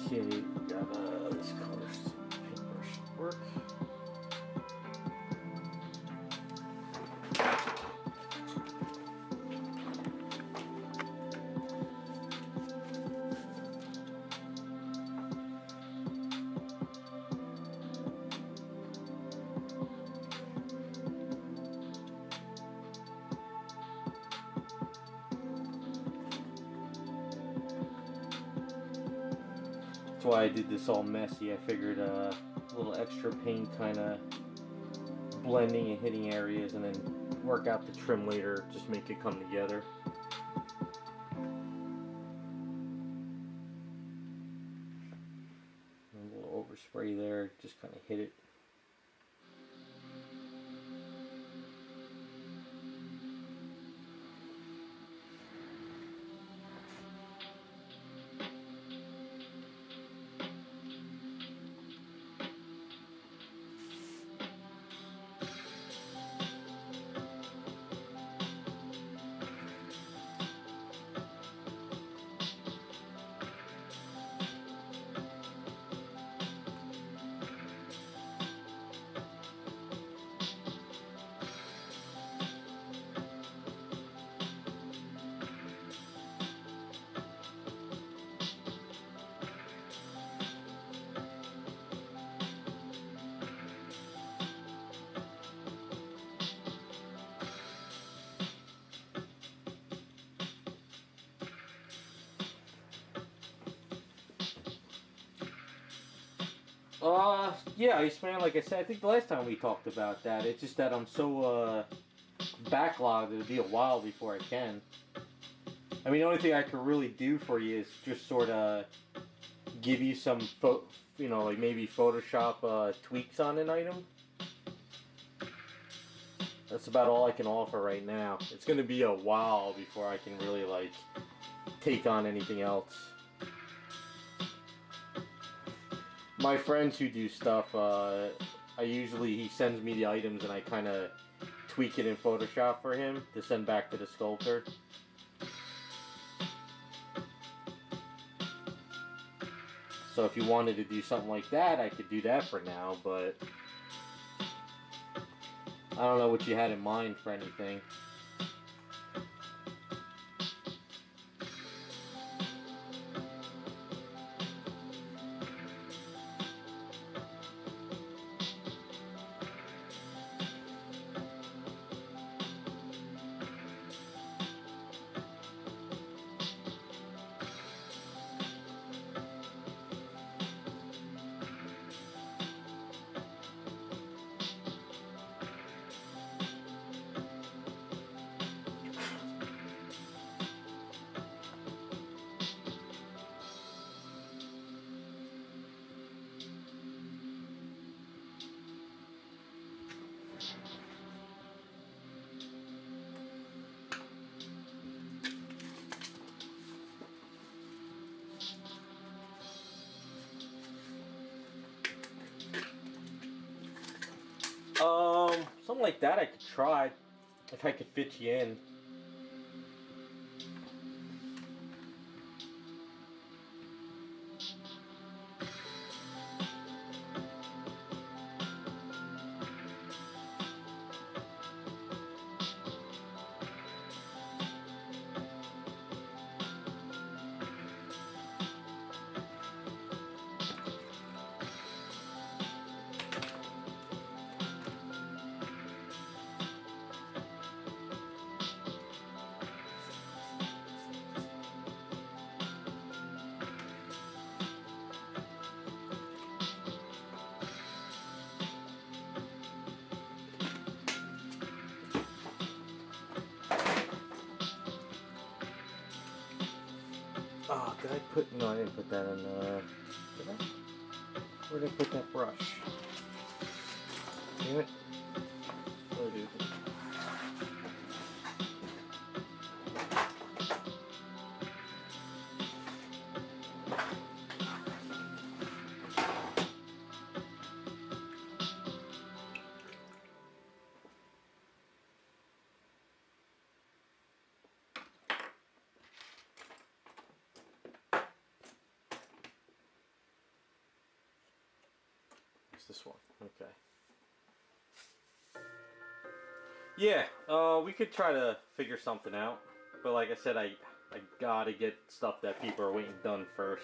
Okay, got this color paintbrush should work. That's why I did this all messy. I figured a little extra paint kind of blending and hitting areas and then work out the trim later, just make it come together. A little overspray there, just kind of hit it. Yeah, Iceman, like I said, I think the last time we talked about that, it's just that I'm so, backlogged, it'll be a while before I can. I mean, the only thing I could really do for you is just sort of give you some, like maybe Photoshop, tweaks on an item. That's about all I can offer right now. It's going to be a while before I can really, like, take on anything else. My friends who do stuff, he sends me the items and I kind of tweak it in Photoshop for him to send back to the sculptor. So if you wanted to do something like that, I could do that for now, but I don't know what you had in mind for anything. Something like that I could try if I could fit you in. Oh, did I put... No, I didn't put that in, did I? Where did I put that brush? Damn it. What did I do? This one. Okay. Yeah, we could try to figure something out. But like I said, I gotta get stuff that people are waiting done first.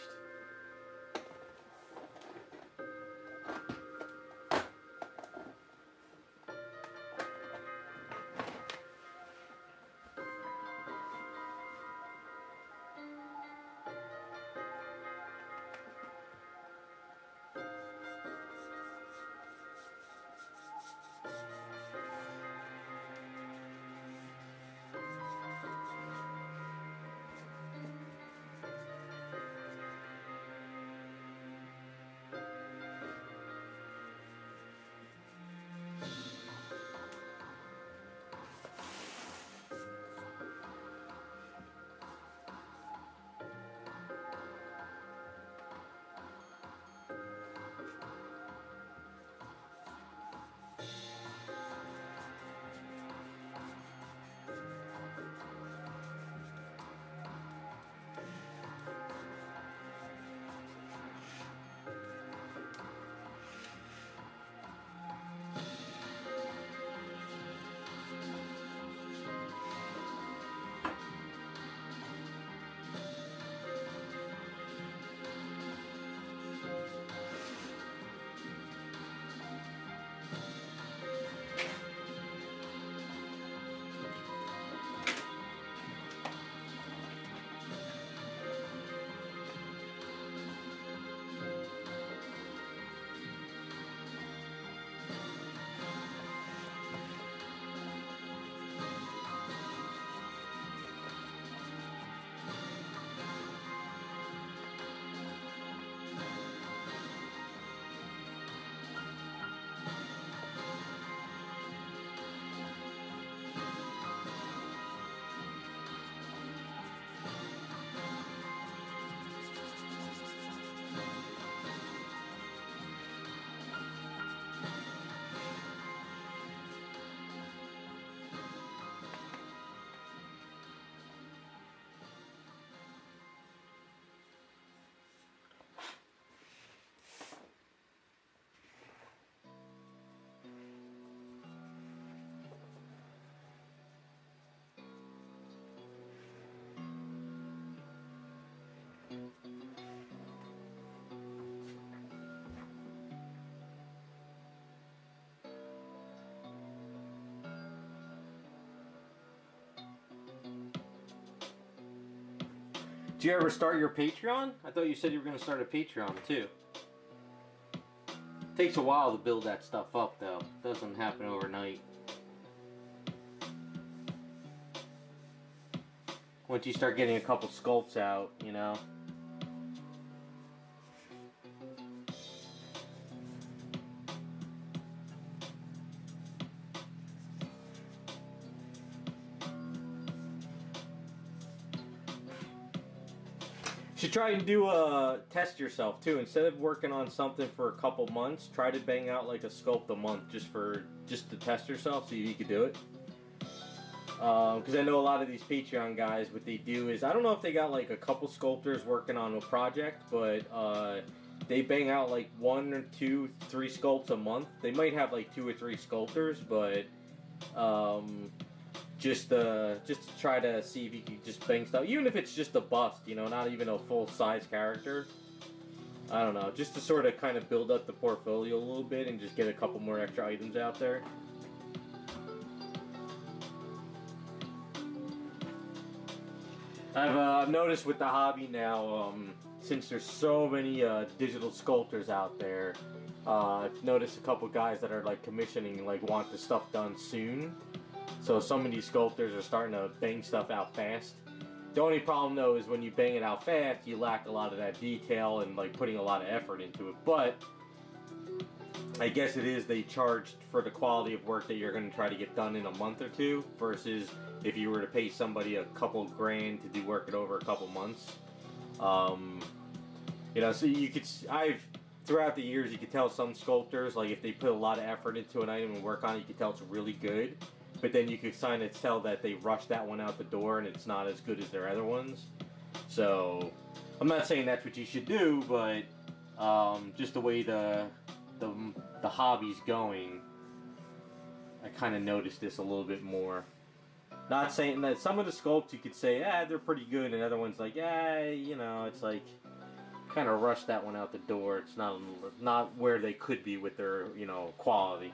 Did you ever start your Patreon? I thought you said you were going to start a Patreon too. Takes a while to build that stuff up though. It doesn't happen overnight. Once you start getting a couple sculpts out, you know. Should try and do a test yourself too. Instead of working on something for a couple months, try to bang out like a sculpt a month just to test yourself, see if you could do it. Because I know a lot of these Patreon guys, what they do is, I don't know if they got like a couple sculptors working on a project, but they bang out like 1 or 2, 3 sculpts a month. They might have like 2 or 3 sculptors, but just to try to see if you can just bang stuff, even if it's just a bust, you know, not even a full-size character. I don't know, just to sort of kind of build up the portfolio a little bit and just get a couple more extra items out there. I've noticed with the hobby now, since there's so many digital sculptors out there, I've noticed a couple guys that are like commissioning, like want the stuff done soon. So some of these sculptors are starting to bang stuff out fast. The only problem though is when you bang it out fast, you lack a lot of that detail and like putting a lot of effort into it. But I guess it is, they charged for the quality of work that you're going to try to get done in a month or two, versus if you were to pay somebody a couple grand to do work it over a couple months. You know, so you could, throughout the years, you could tell some sculptors, like if they put a lot of effort into an item and work on it, you could tell it's really good. But then you could kind of tell that they rushed that one out the door and it's not as good as their other ones. So I'm not saying that's what you should do, but just the way the hobby's going, I kind of noticed this a little bit more. Not saying that some of the sculpts you could say, they're pretty good, and other ones like, you know, it's like kind of rushed that one out the door. It's not where they could be with their, you know, quality.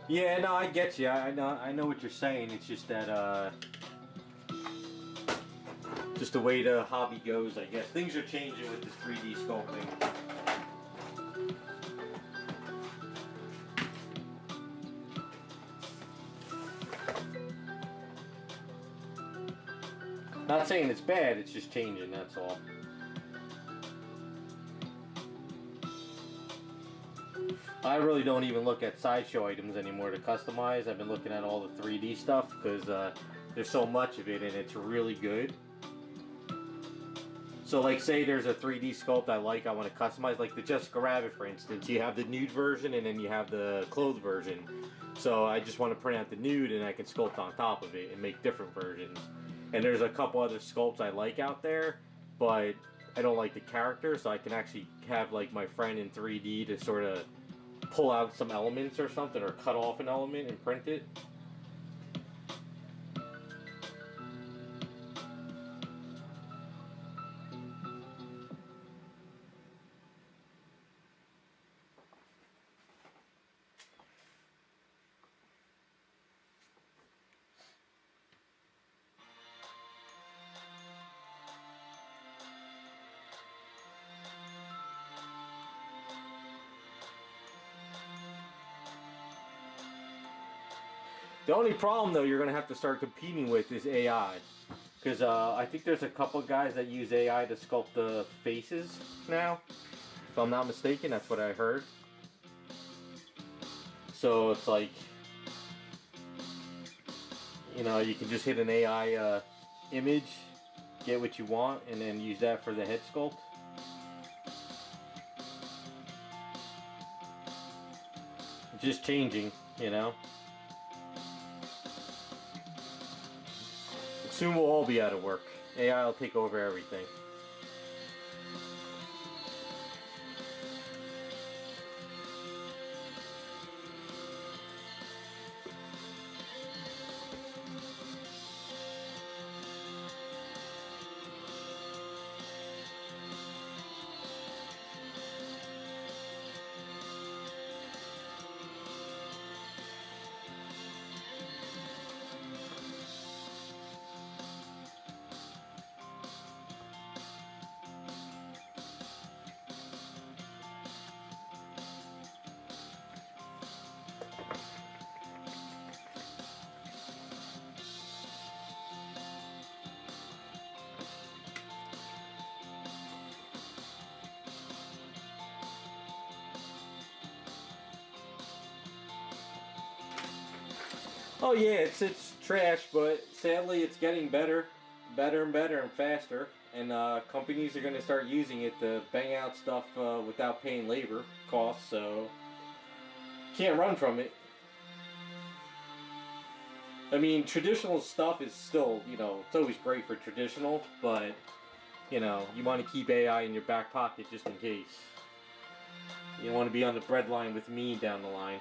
Yeah, no, I get you. I know what you're saying. It's just that, just the way the hobby goes, I guess. Things are changing with this 3D sculpting. Not saying it's bad, it's just changing, that's all. I really don't even look at sideshow items anymore to customize. I've been looking at all the 3D stuff because there's so much of it and it's really good. So like say there's a 3D sculpt I want to customize, like the Jessica Rabbit for instance. You have the nude version and then you have the clothed version. So I just want to print out the nude and I can sculpt on top of it and make different versions. And there's a couple other sculpts I like out there, but I don't like the character, so I can actually have like my friend in 3D to sort of pull out some elements or something, or cut off an element and print it. The only problem though you're going to have to start competing with is AI. Because I think there's a couple guys that use AI to sculpt the faces now. If I'm not mistaken, that's what I heard. So it's like, you know, you can just hit an AI image, get what you want, and then use that for the head sculpt. Just changing, you know. Soon we'll all be out of work. AI will take over everything. Oh yeah, it's trash, but sadly it's getting better, and better and faster. And companies are going to start using it to bang out stuff without paying labor costs. So can't run from it. I mean, traditional stuff is still, it's always great for traditional, but you want to keep AI in your back pocket just in case. You don't want to be on the bread line with me down the line.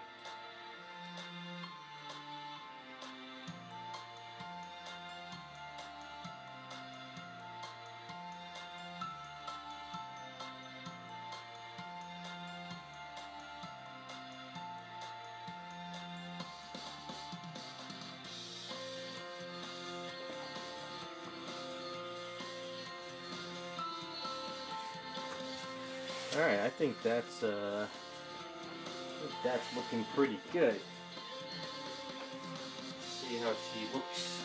Alright, I think that's looking pretty good. See how she looks.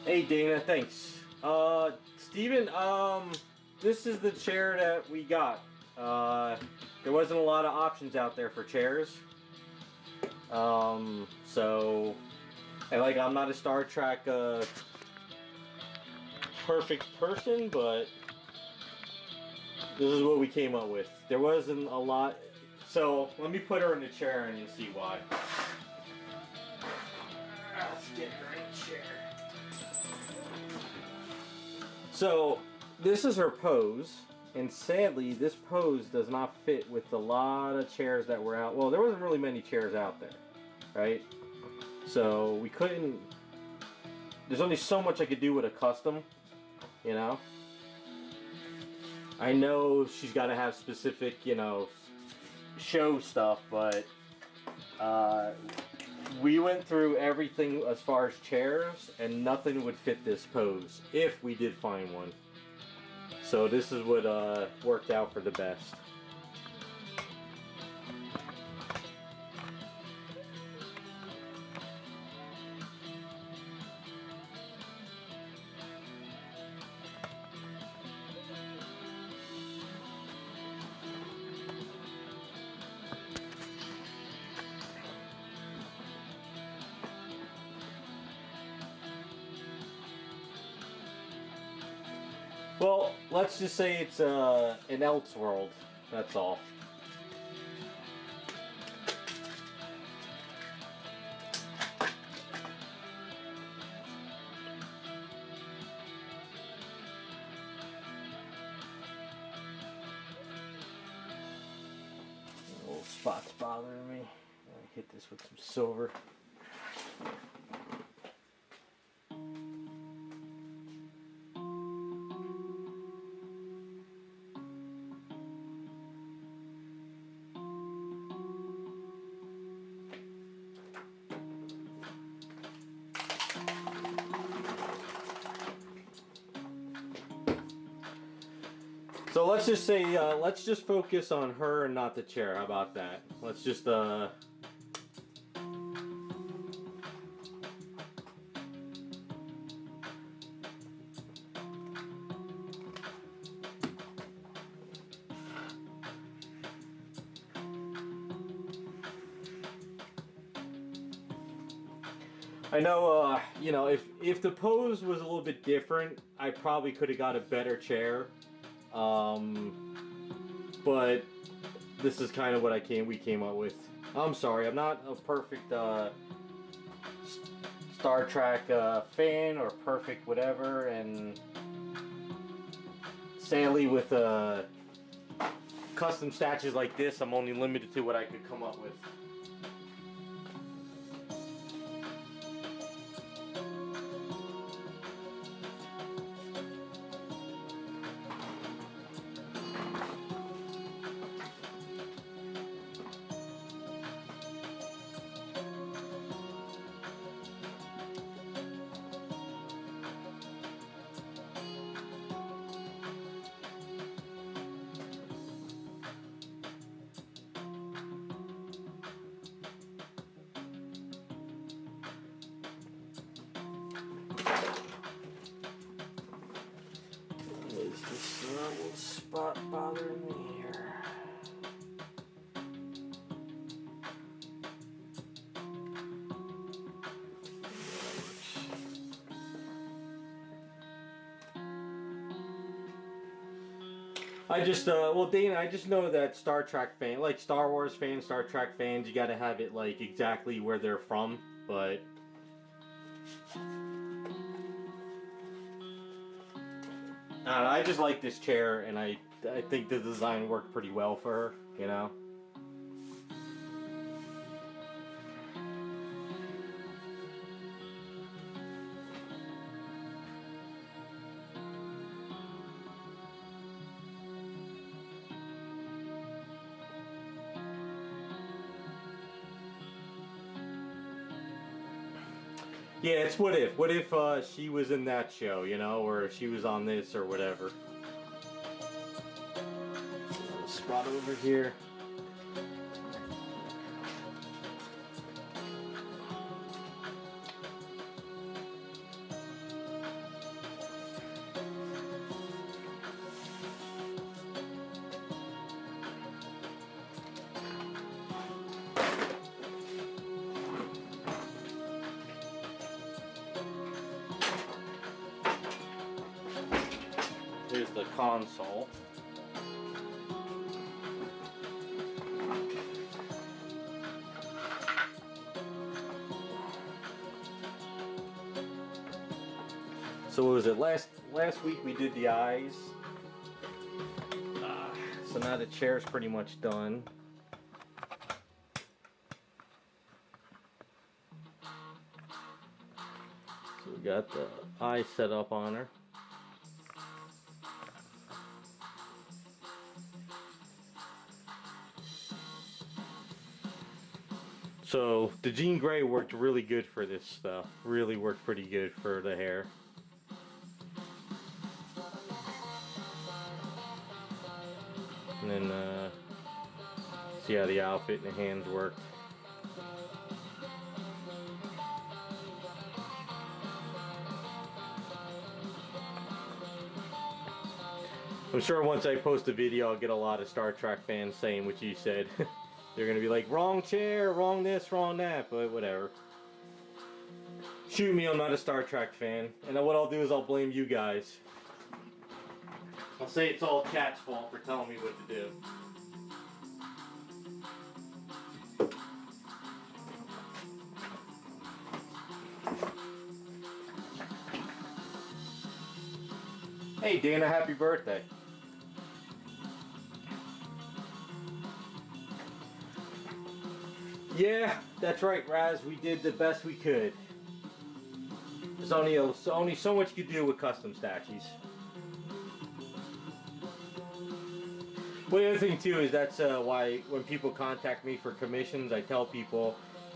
Hey Dana, thanks. Steven, this is the chair that we got. There wasn't a lot of options out there for chairs. So, and like, I'm not a Star Trek, perfect person, but this is what we came up with. There wasn't a lot, so let me put her in the chair and you'll see why. Let's get her in the chair. So, this is her pose, and sadly, this pose does not fit with a lot of chairs that were out. Well, there wasn't really many chairs out there, right? So, we couldn't, there's only so much I could do with a custom, you know? I know she's got to have specific, show stuff, but we went through everything as far as chairs, and nothing would fit this pose, if we did find one. So this is what worked out for the best. Well, let's just say it's an else world, that's all. Little spots bothering me. I hit this with some silver. So let's just say, let's just focus on her and not the chair. How about that? Let's just, I know, you know, if the pose was a little bit different, I probably could have got a better chair. But this is kind of what we came up with. I'm sorry, I'm not a perfect Star Trek fan or perfect whatever, and sadly with custom statues like this, I'm only limited to what I could come up with. Is this little spot bothering me here? I just, well, Dana, I just know that Star Trek fan, like Star Wars fans, Star Trek fans, you gotta have it like exactly where they're from, but I just like this chair, and I think the design worked pretty well for her, you know? Yeah, it's what if. What if she was in that show, you know, or she was on this or whatever. Spot over here. Here's the console. So what was it? Last week we did the eyes. So now the chair's pretty much done. So we got the eye set up on her. So the Jean Grey worked really good for this stuff. Really worked pretty good for the hair. And then see how the outfit and the hands worked. I'm sure once I post a video, I'll get a lot of Star Trek fans saying what you said. They're gonna be like, wrong chair, wrong this, wrong that, but whatever. Shoot me, I'm not a Star Trek fan. And then what I'll do is I'll blame you guys. I'll say it's all Cat's fault for telling me what to do. Hey Dana, happy birthday. Yeah, that's right, Raz. We did the best we could. There's only so much you can do with custom statues. Well, the other thing too is that's why when people contact me for commissions, I tell people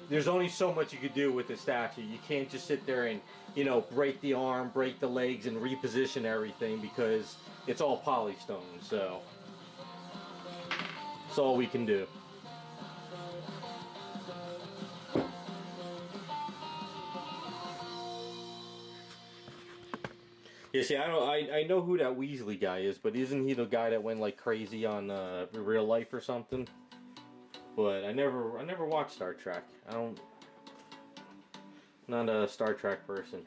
there's only so much you could do with a statue. You can't just sit there and, you know, break the arm, break the legs, and reposition everything because it's all polystone. So that's all we can do. Yeah, see, I know who that Weasley guy is, but isn't he the guy that went like crazy on real life or something? But I never watched Star Trek. I don't. Not a Star Trek person.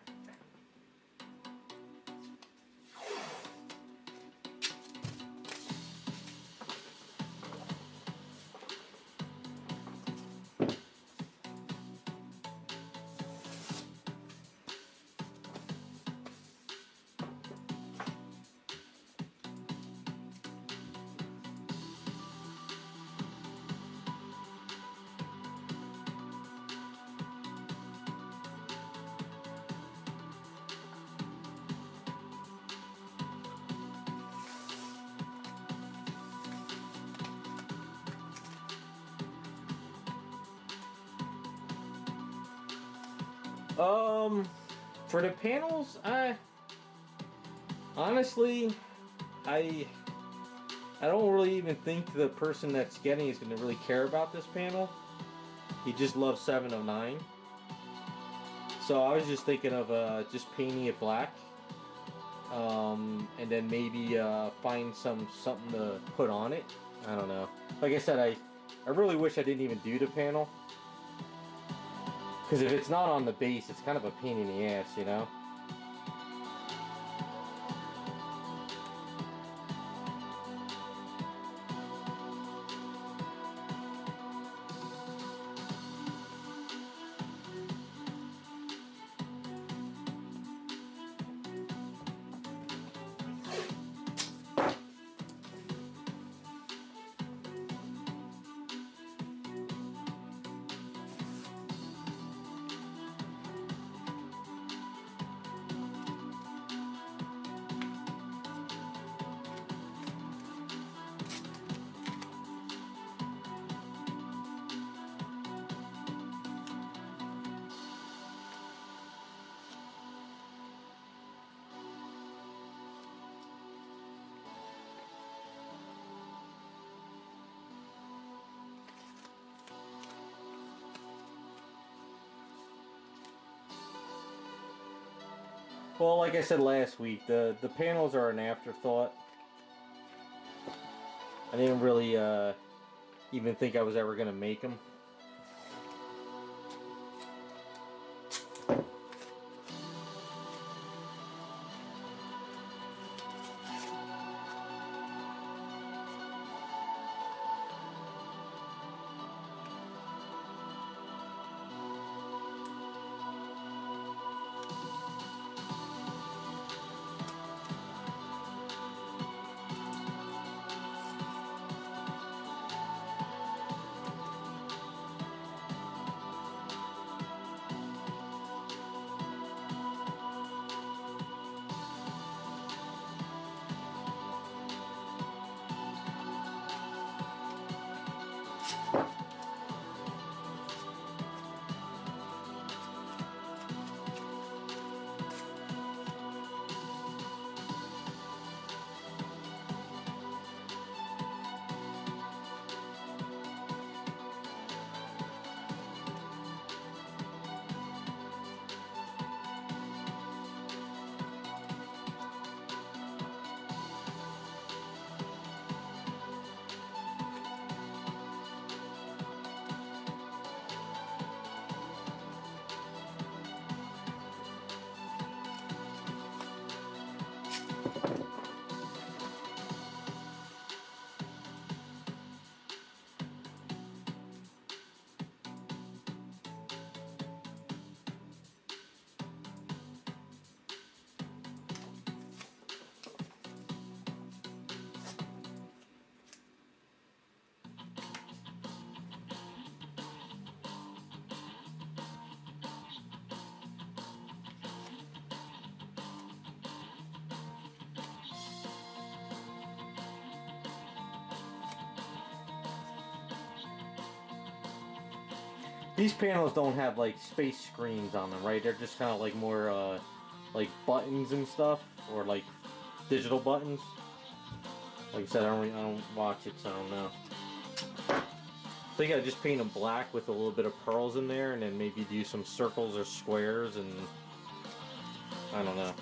For the panels, honestly, I don't really even think the person that's getting is going to really care about this panel. He just loves 709. So I was just thinking of just painting it black, and then maybe find something to put on it. I don't know. Like I said, I really wish I didn't even do the panel. Because if it's not on the base, it's kind of a pain in the ass, you know? Well, like I said last week, the panels are an afterthought. I didn't really even think I was ever going to make them. These panels don't have like space screens on them, right? They're just kind of like more like buttons and stuff, or like digital buttons. Like I said, I don't watch it, so I don't know. I think I just paint them black with a little bit of pearls in there, and then maybe do some circles or squares, and I don't know.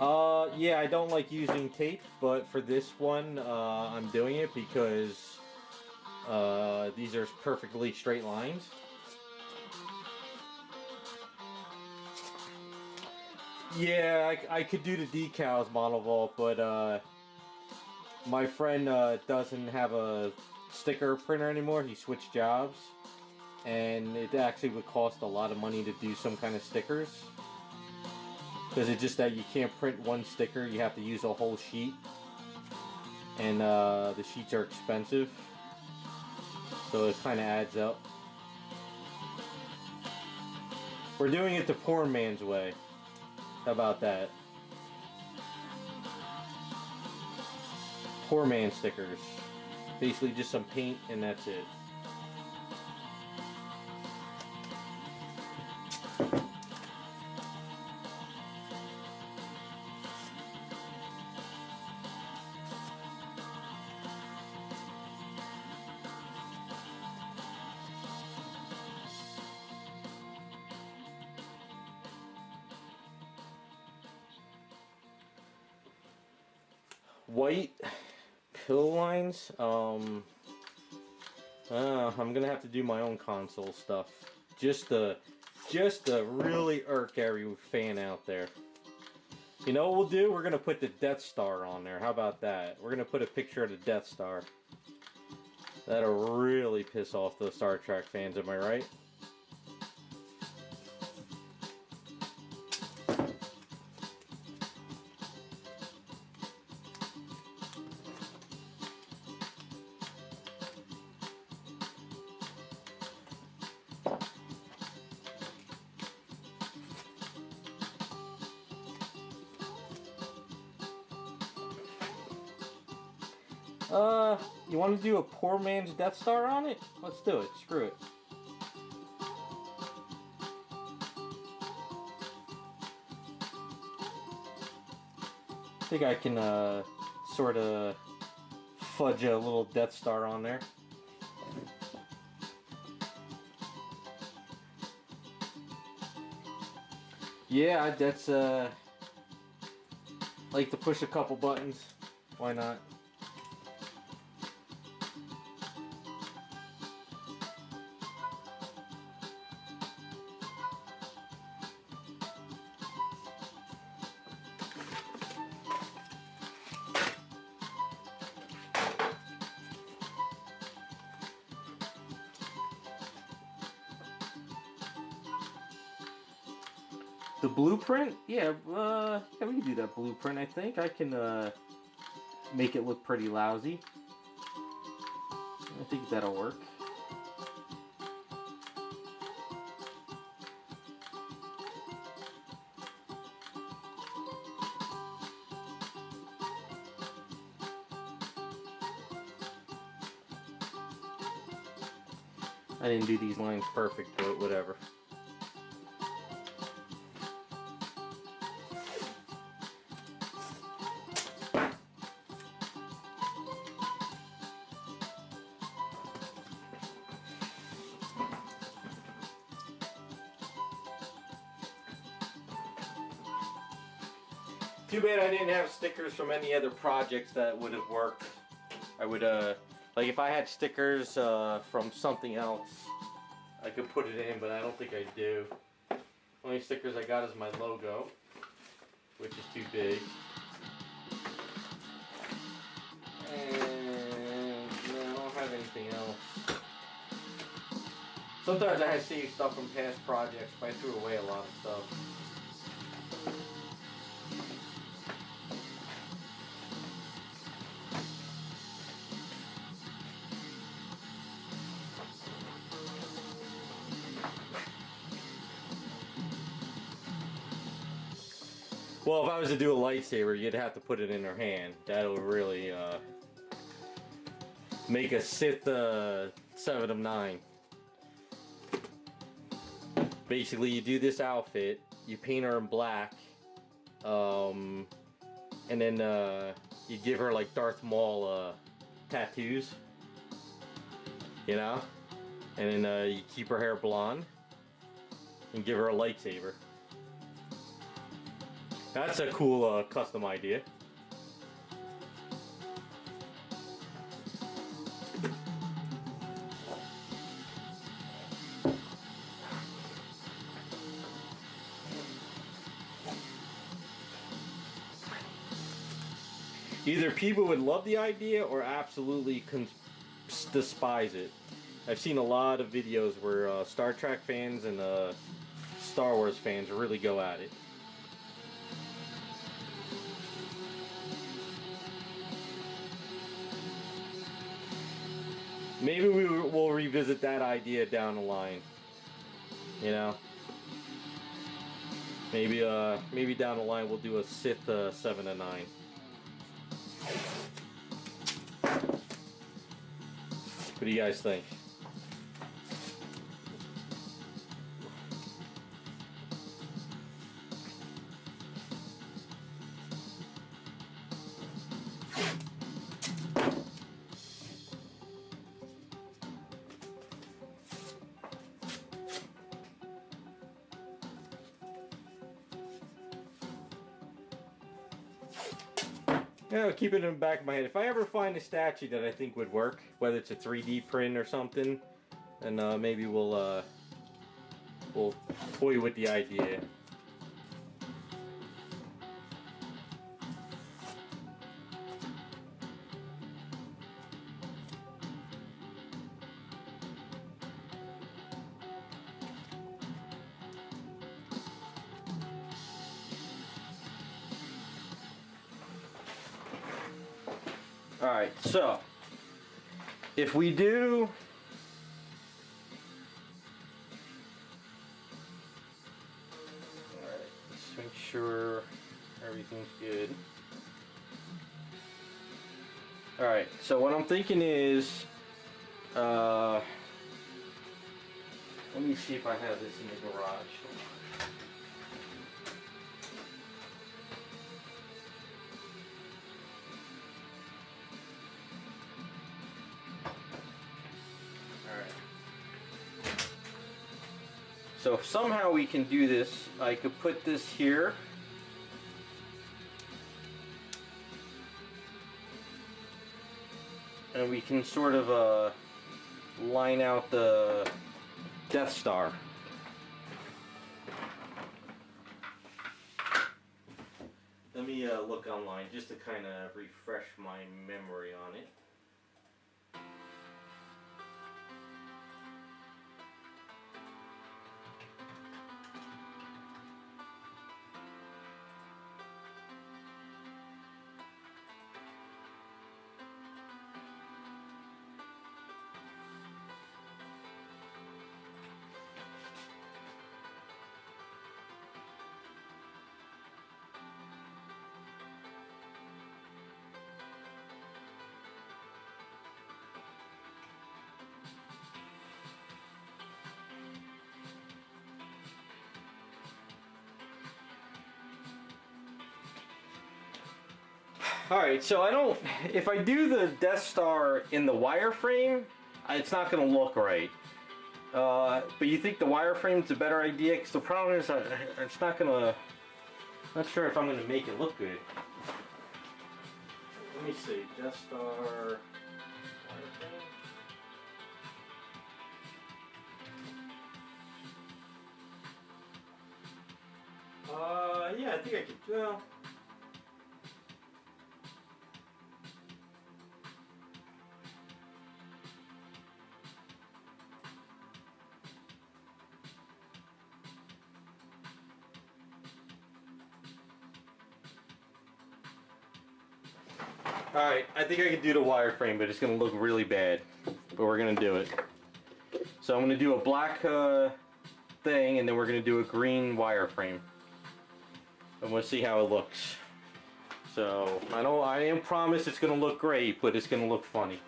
Yeah, I don't like using tape, but for this one, I'm doing it because these are perfectly straight lines. Yeah, I could do the decals monovault, but my friend doesn't have a sticker printer anymore. He switched jobs, and it actually would cost a lot of money to do some kind of stickers. Because it's just that you can't print one sticker, you have to use a whole sheet. And the sheets are expensive. So it kind of adds up. We're doing it the poor man's way. How about that? Poor man stickers. Basically just some paint and that's it. White pill lines. I'm gonna have to do my own console stuff. Just to really irk every fan out there. You know what we'll do? We're gonna put the Death Star on there. How about that? We're gonna put a picture of the Death Star. That'll really piss off the Star Trek fans, am I right? You want to do a poor man's Death Star on it? Let's do it. Screw it. I think I can sort of fudge a little Death Star on there. Yeah, that's like to push a couple buttons. Why not? The blueprint? Yeah, yeah, we can do that blueprint, I think. I can make it look pretty lousy. I think that'll work. I didn't do these lines perfect, but whatever. Too bad I didn't have stickers from any other projects that would have worked. I would, like if I had stickers from something else, I could put it in, but I don't think I do. Only stickers I got is my logo, which is too big. And no, I don't have anything else. Sometimes I have saved stuff from past projects, but I threw away a lot of stuff. Well, if I was to do a lightsaber, you'd have to put it in her hand. That'll really make a Sith 7 of 9. Basically, you do this outfit, you paint her in black, and then you give her like Darth Maul tattoos, you know? And then you keep her hair blonde and give her a lightsaber. That's a cool custom idea. Either people would love the idea or absolutely despise it. I've seen a lot of videos where Star Trek fans and Star Wars fans really go at it. Maybe we'll revisit that idea down the line. You know, maybe down the line we'll do a Sith 7 to 9. What do you guys think? Yeah, I'll keep it in the back of my head. If I ever find a statue that I think would work, whether it's a 3D print or something, then maybe we'll toy with the idea. Alright, so if we do alright, let's make sure everything's good. Alright, so what I'm thinking is let me see if I have this in the garage. So if somehow we can do this, I could put this here. And we can sort of line out the Death Star. Let me look online just to kind of refresh my memory on it. Alright, so if I do the Death Star in the wireframe, it's not going to look right. But you think the wireframe's a better idea? Because the problem is, it's not going to, not sure if I'm going to make it look good. Let me see, Death Star wireframe. Yeah, I think I could, well. Alright, I think I could do the wireframe, but it's going to look really bad. But we're going to do it. So I'm going to do a black thing, and then we're going to do a green wireframe. And we'll see how it looks. So, I am promised it's going to look great, but it's going to look funny.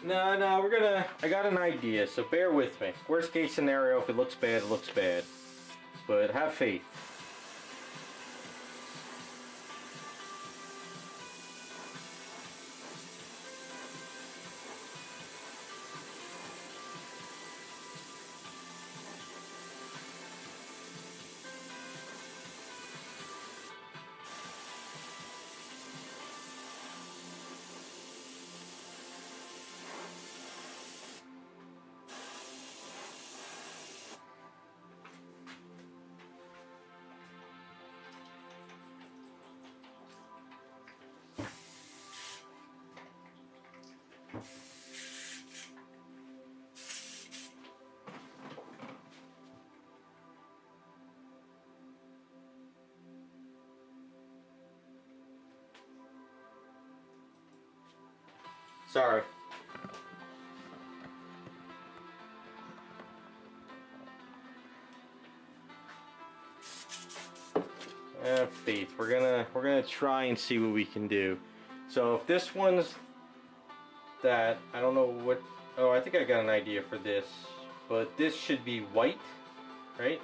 No, I got an idea, so bear with me. Worst case scenario, if it looks bad, it looks bad. But have faith. Sorry. Faith. We're gonna try and see what we can do. So if this one's that, I don't know what. Oh, I think I got an idea for this. But this should be white, right?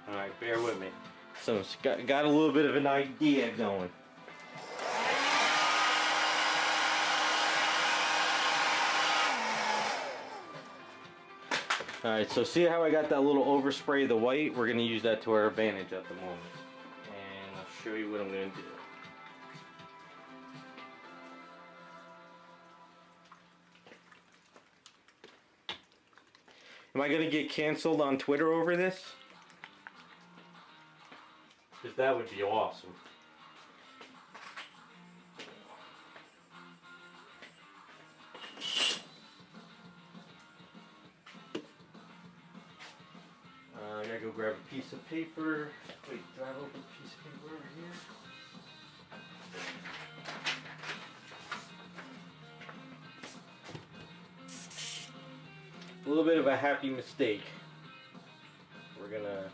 Alright, bear with me. So it's got a little bit of an idea going. Alright, so see how I got that little overspray of the white? We're going to use that to our advantage at the moment. And I'll show you what I'm going to do. Am I going to get canceled on Twitter over this? Because that would be awesome. I gotta go grab a piece of paper. Wait, do I have open a piece of paper over here? A little bit of a happy mistake. We're gonna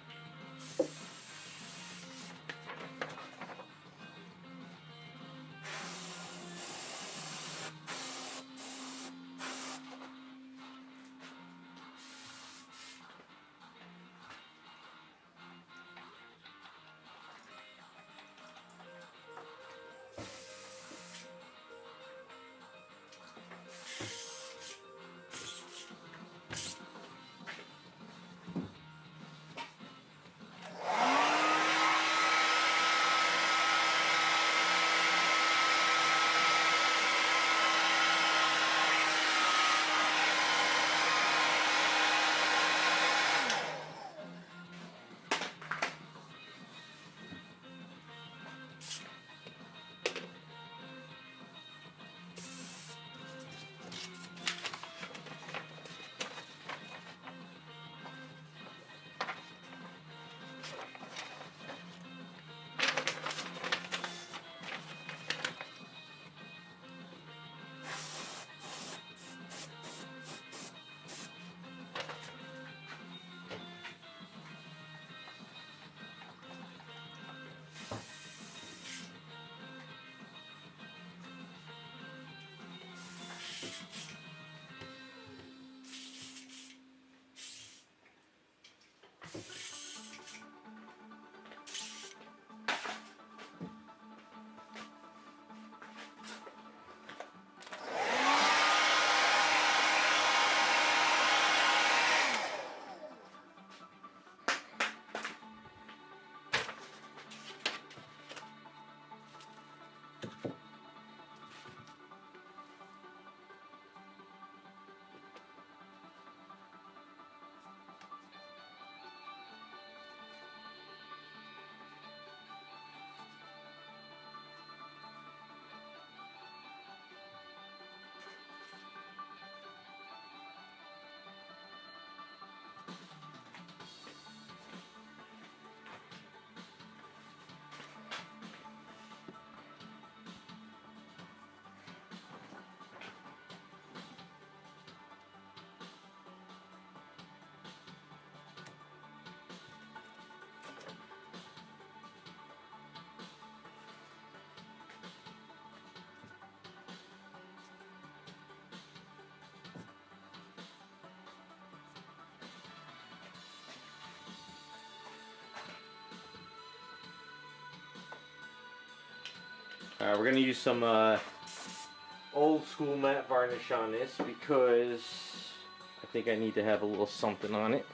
Alright, we're going to use some old school matte varnish on this because I think I need to have a little something on it.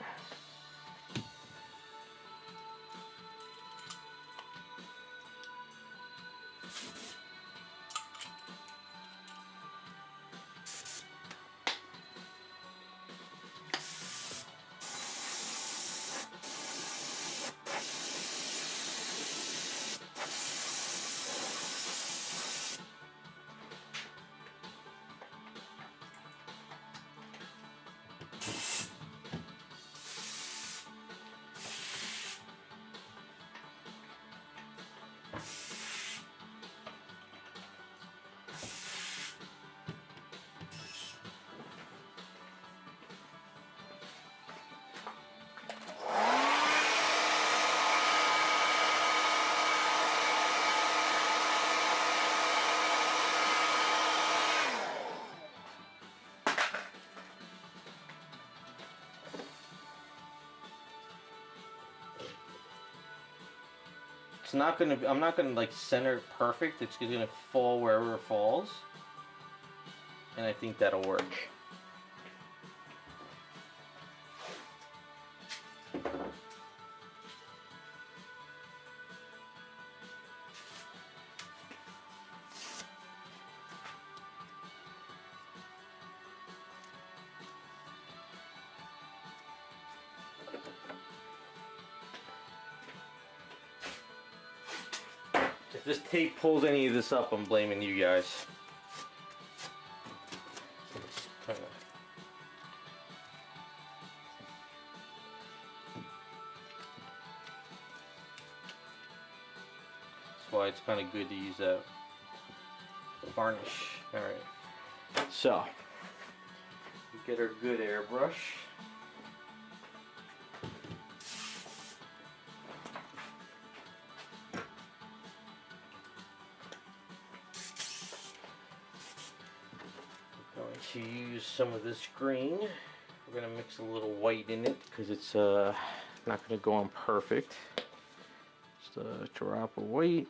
It's not gonna. I'm not gonna like center it perfect. It's gonna fall wherever it falls, and I think that'll work. If this tape pulls any of this up, I'm blaming you guys. That's why it's kind of good to use that varnish. Alright, so we get our good airbrush. To use some of this green. We're going to mix a little white in it because it's not going to go on perfect. Just a drop of white.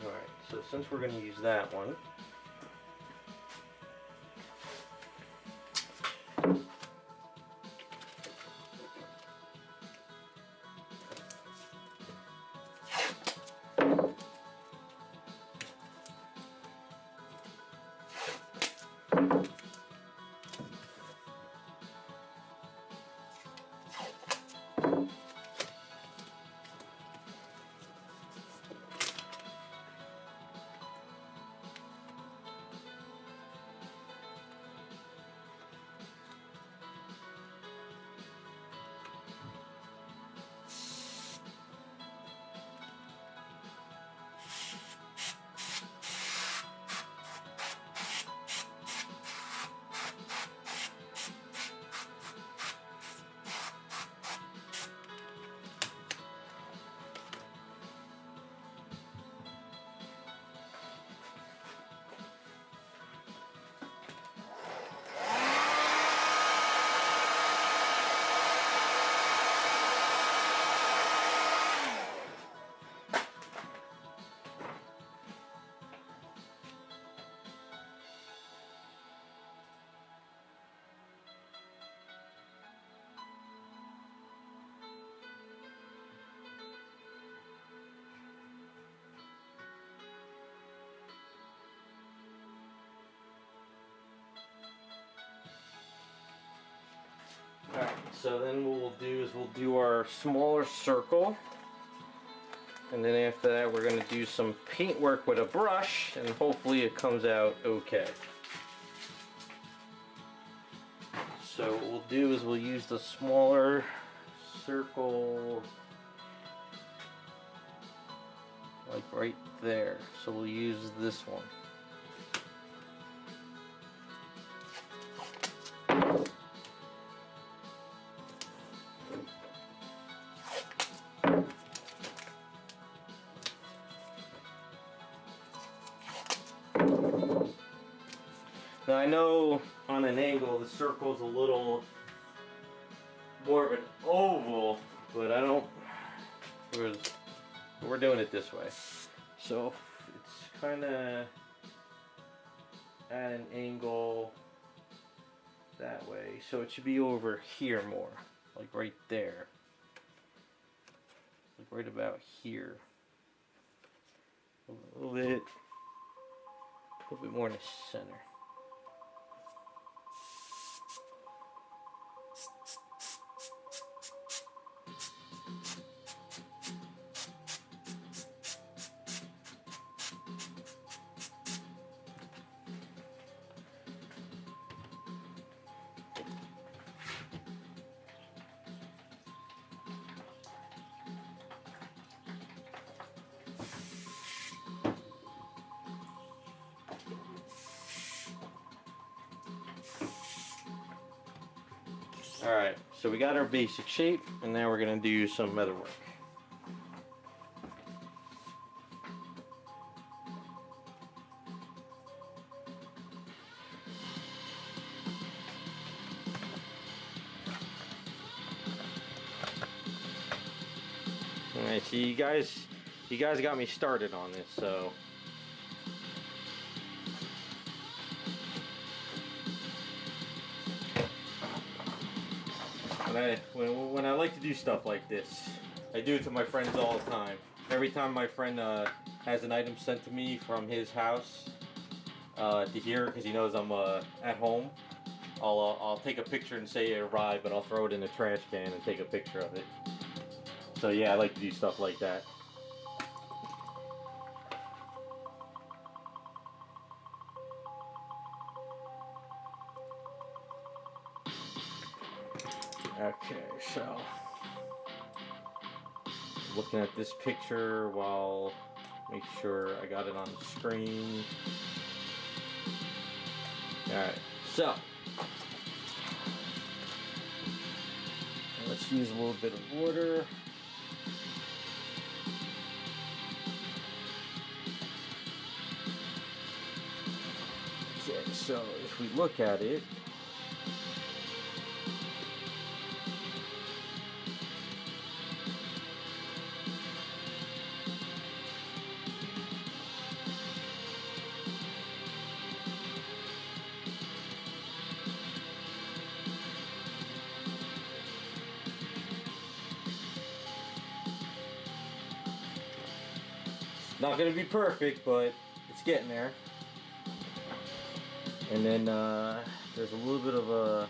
Alright, so since we're going to use that one, So then what we'll do is we'll do our smaller circle. And then after that we're going to do some paint work with a brush, and hopefully it comes out okay. So what we'll do is we'll use the smaller circle like right there. So we'll use this one. Now I know on an angle the circle's a little more of an oval, but I don't, we're doing it this way. So it's kind of at an angle that way, so it should be over here more, like right there, like right about here, a little bit more in the center. Alright, so we got our basic shape, and now we're going to do some metal work. Alright, so you guys got me started on this, so when I like to do stuff like this, I do it to my friends all the time. Every time my friend has an item sent to me from his house to here, because he knows I'm at home, I'll take a picture and say it arrived, but I'll throw it in the trash can and take a picture of it. So yeah, I like to do stuff like that. Okay, so looking at this picture while make sure I got it on the screen. Alright, so let's use a little bit of water. Okay, so if we look at it, not going to be perfect, but it's getting there. And then there's a little bit of a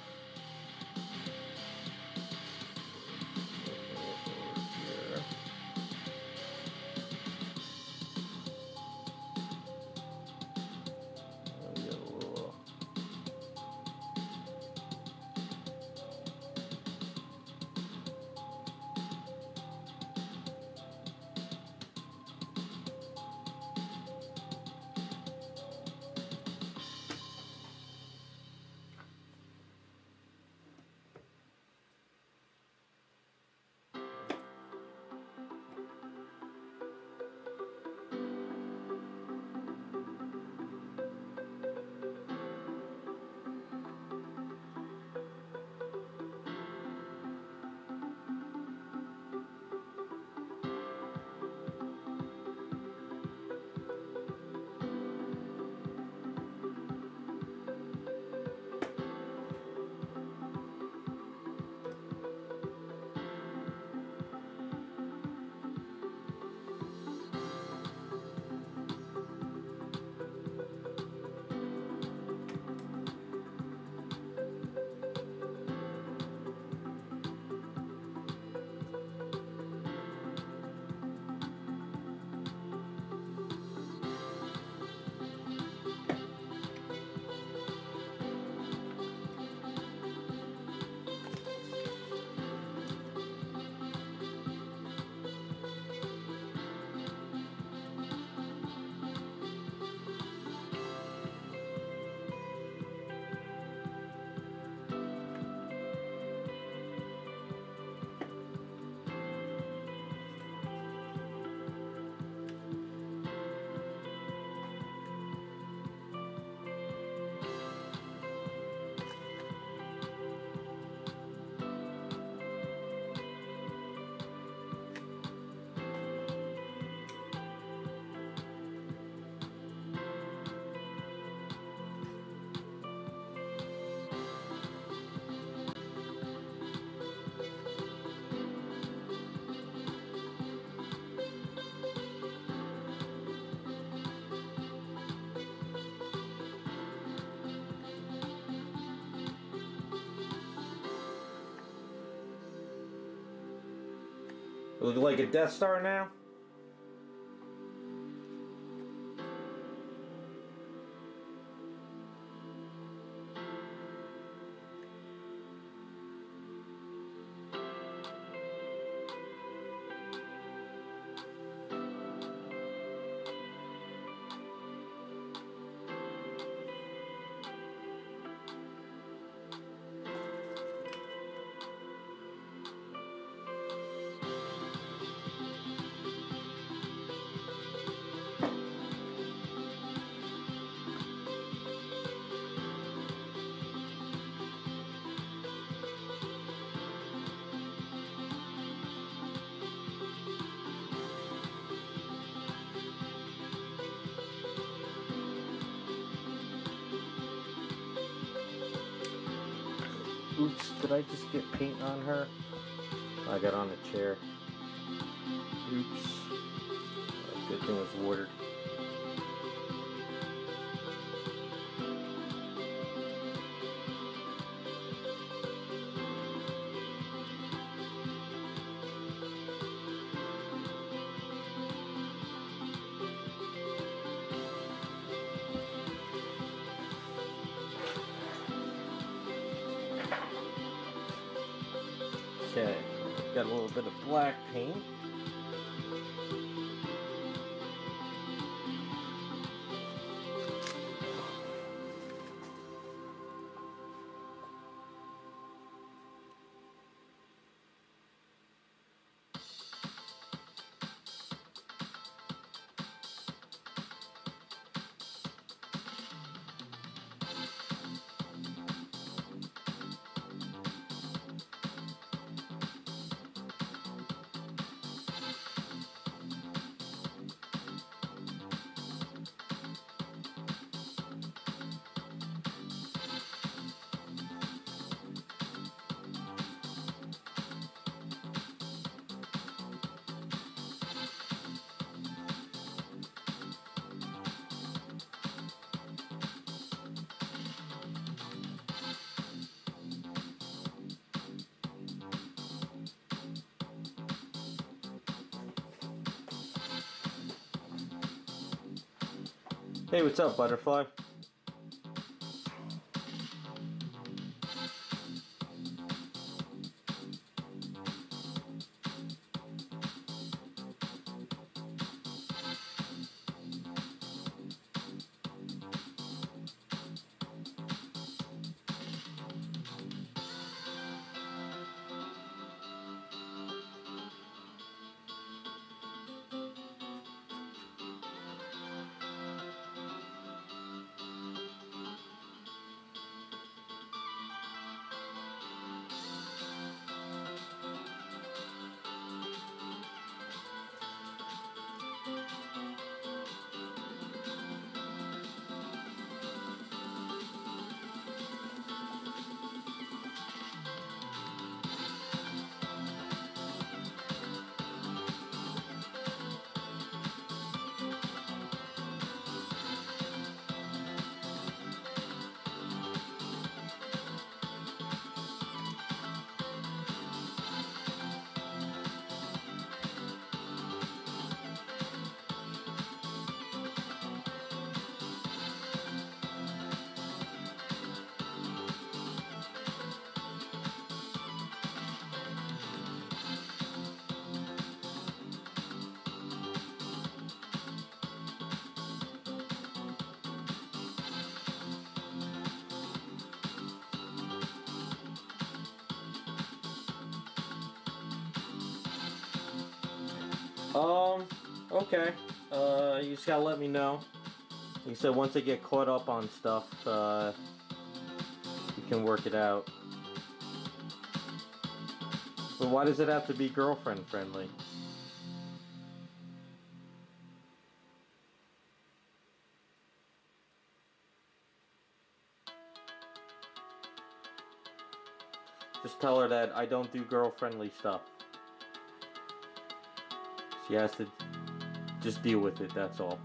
Look like a Death Star now? Oops, did I just get paint on her? I got on a chair. Oops. Good thing it was watered. Okay, got a little bit of black paint. Hey, what's up, butterfly? Okay. You just gotta let me know. Like I said, once I get caught up on stuff, we can work it out. But why does it have to be girlfriend friendly? Just tell her that I don't do girl-friendly stuff. She has to just deal with it, that's all.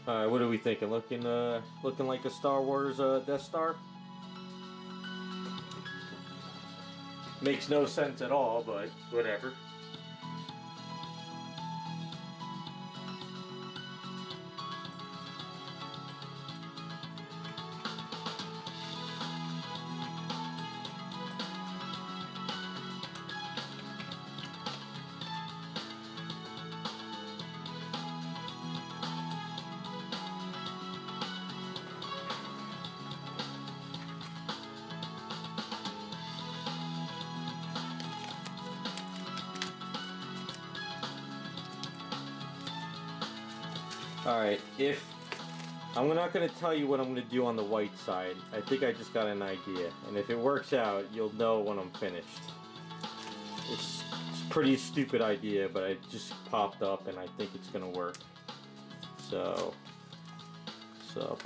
All right, what are we thinking? Looking like a Star Wars Death Star? Makes no sense at all, but whatever. Alright, I'm not going to tell you what I'm going to do on the white side. I think I just got an idea. And if it works out, you'll know when I'm finished. It's a pretty stupid idea, but it just popped up and I think it's going to work. So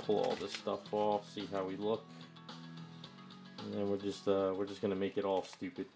pull all this stuff off, see how we look. And then we're just going to make it all stupid.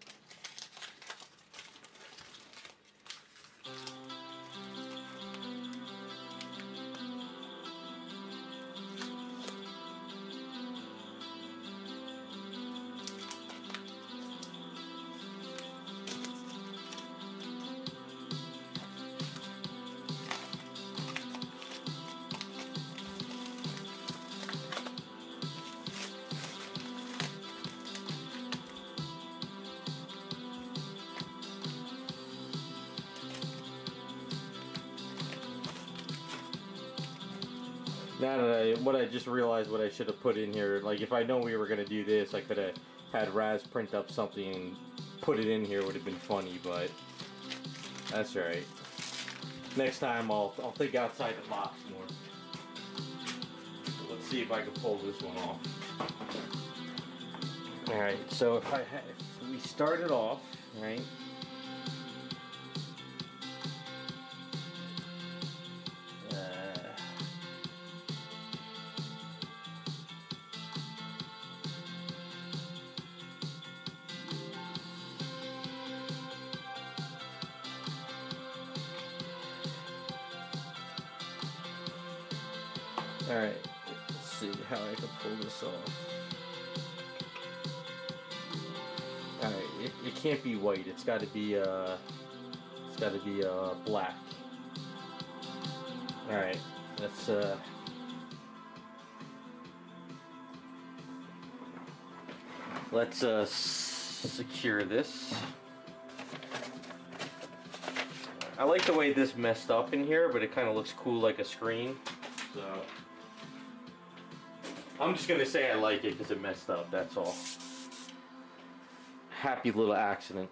Now that what I just realized what I should have put in here, like if I know we were going to do this, I could have had Raz print up something and put it in here. Would have been funny, but that's alright. Next time I'll think outside the box more. So let's see if I can pull this one off. Alright, so if we started off, right? Alright, let's see how I can pull this off. Alright, it can't be white, it's gotta be black. Alright, let's secure this. I like the way this messed up in here, but it kind of looks cool like a screen. So I'm just gonna say I like it because it messed up, that's all. Happy little accident.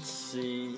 See.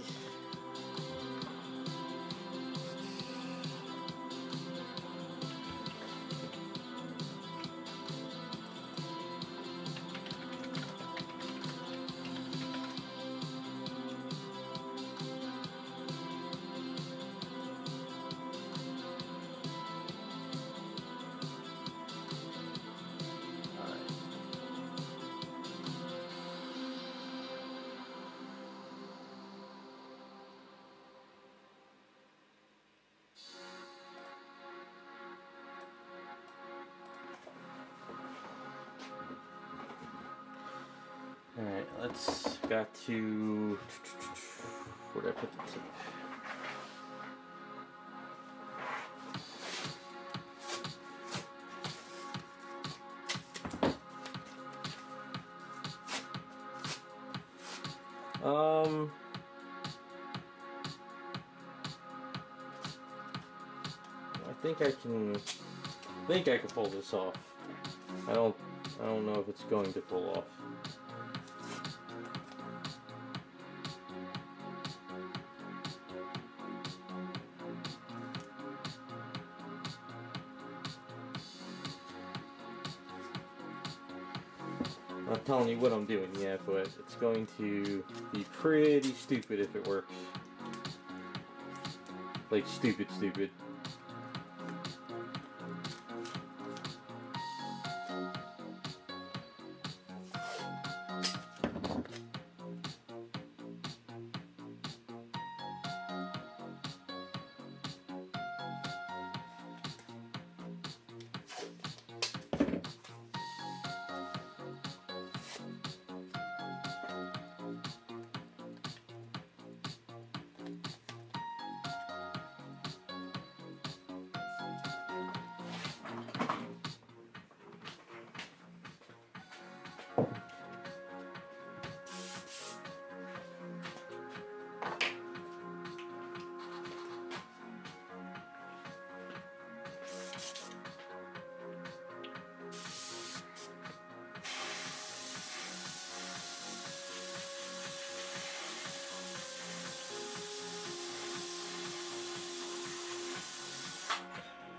Alright, let's got to where did I put the tape? I think I can pull this off. I don't know if it's going to pull off. I'm not telling you what I'm doing yet, but it's going to be pretty stupid if it works. Like stupid.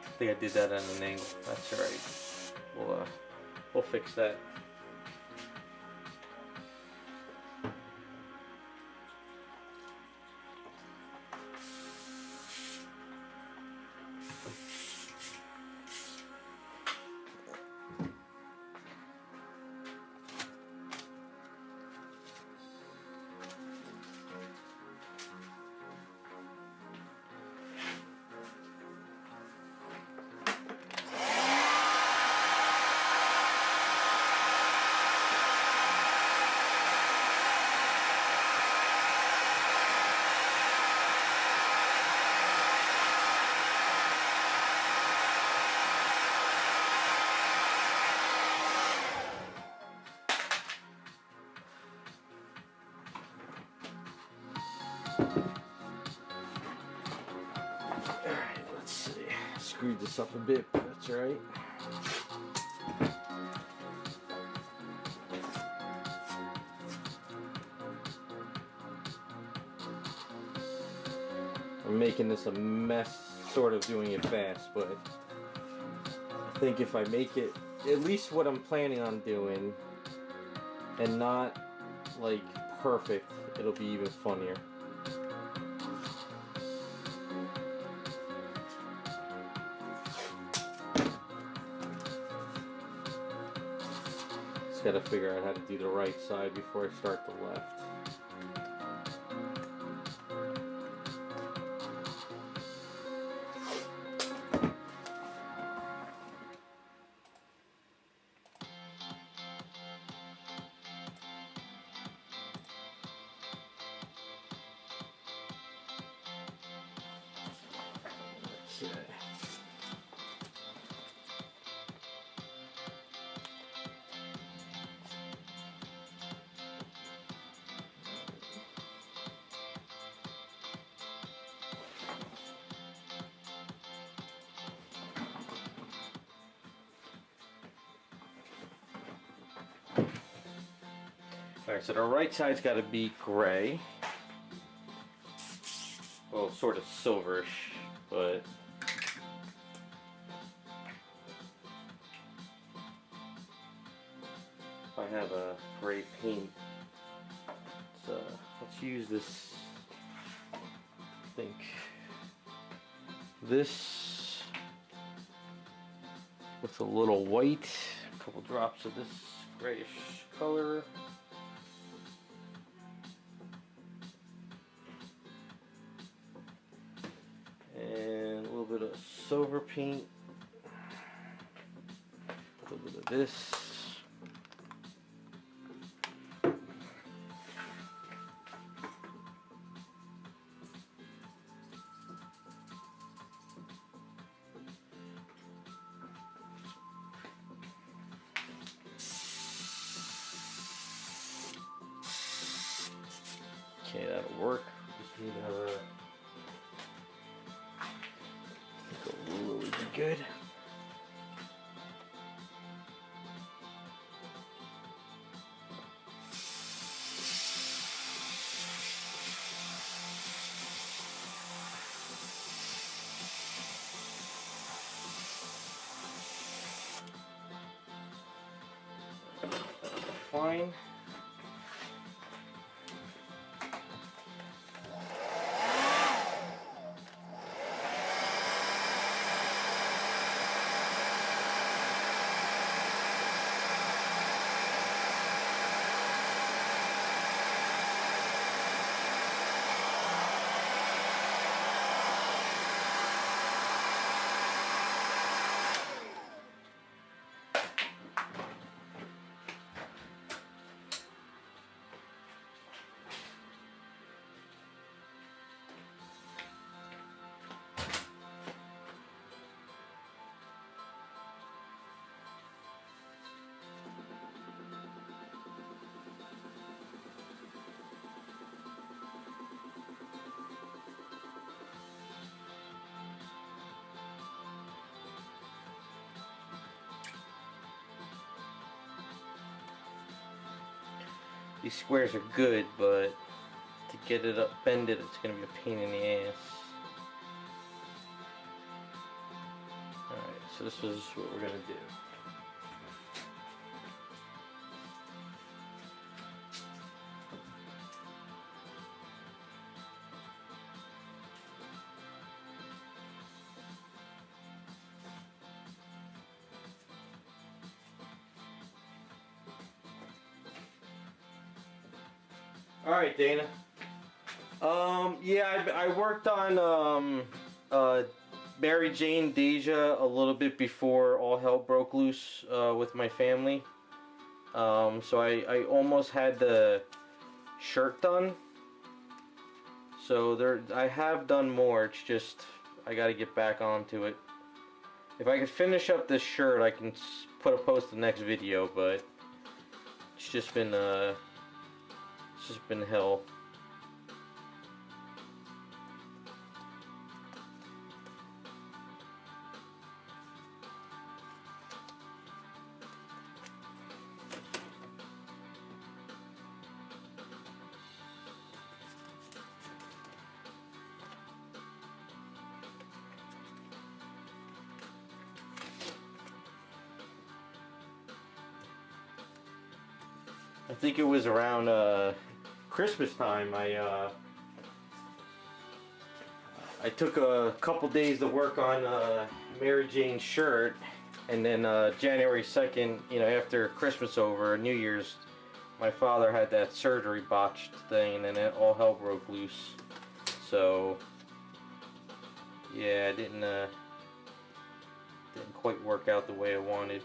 I think I did that at an angle. That's alright. We'll fix that. Alright, let's see. Screwed this up a bit, but that's alright. I'm making this a mess, sort of doing it fast, but I think if I make it at least what I'm planning on doing and not like perfect, it'll be even funnier. Just gotta figure out how to do the right side before I start the left. Okay. Alright, so the right side's got to be gray. Well, sort of silverish, but if I have a gray paint, let's use this, I think, this with a little white, a couple drops of this grayish color. And a little bit of silver paint, a little bit of this. Okay, that'll work. Just need a ruler would be good. Fine. These squares are good, but to get it up, bend it, it's going to be a pain in the ass. Alright, so this is what we're going to do. Alright, Dana. Yeah, I worked on Mary Jane Deja a little bit before all hell broke loose with my family. So I almost had the shirt done. So I have done more, it's just I gotta get back onto it. If I could finish up this shirt, I can put a post the next video, but it's just been hell. I think it was around Christmas time. I took a couple days to work on Mary Jane's shirt, and then January 2nd, you know, after Christmas over, New Year's, my father had that surgery botched thing, and then all hell broke loose. So yeah, it didn't quite work out the way I wanted.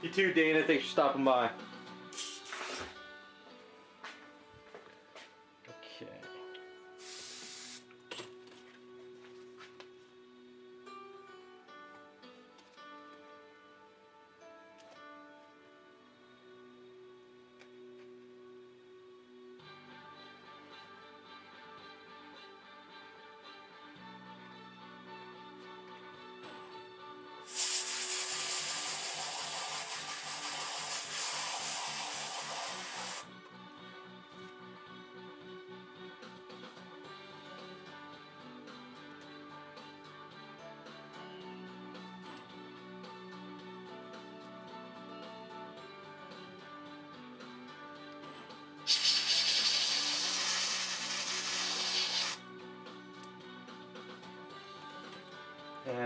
You too, Dana. Thanks for stopping by. Okay.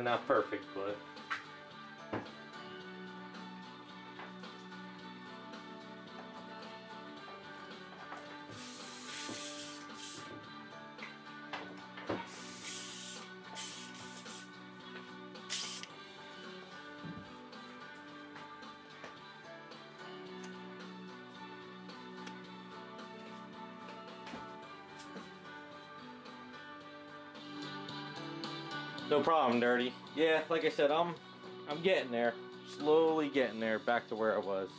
Not perfect, but No problem, Dirty. Yeah, like I said, I'm getting there. Slowly getting there, back to where I was.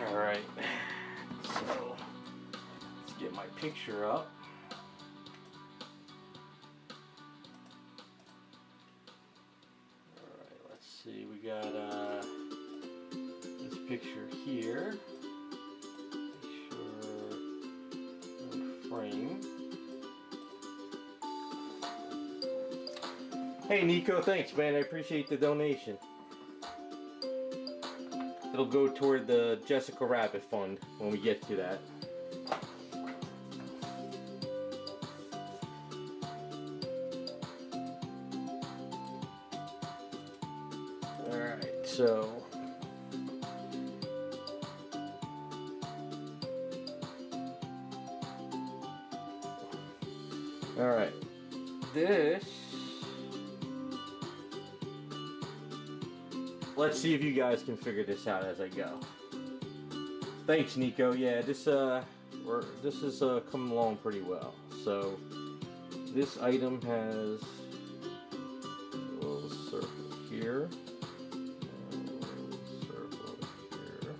Alright. So, let's get my picture up. Alright, let's see. We got this picture here. Make sure frame. Hey Nico, thanks man, I appreciate the donation. It'll go toward the Jessica Rabbit Fund when we get to that. Alright, so alright, this, let's see if you guys can figure this out as I go. Thanks, Nico. Yeah, this is coming along pretty well. So this item has a little circle here, a little circle here.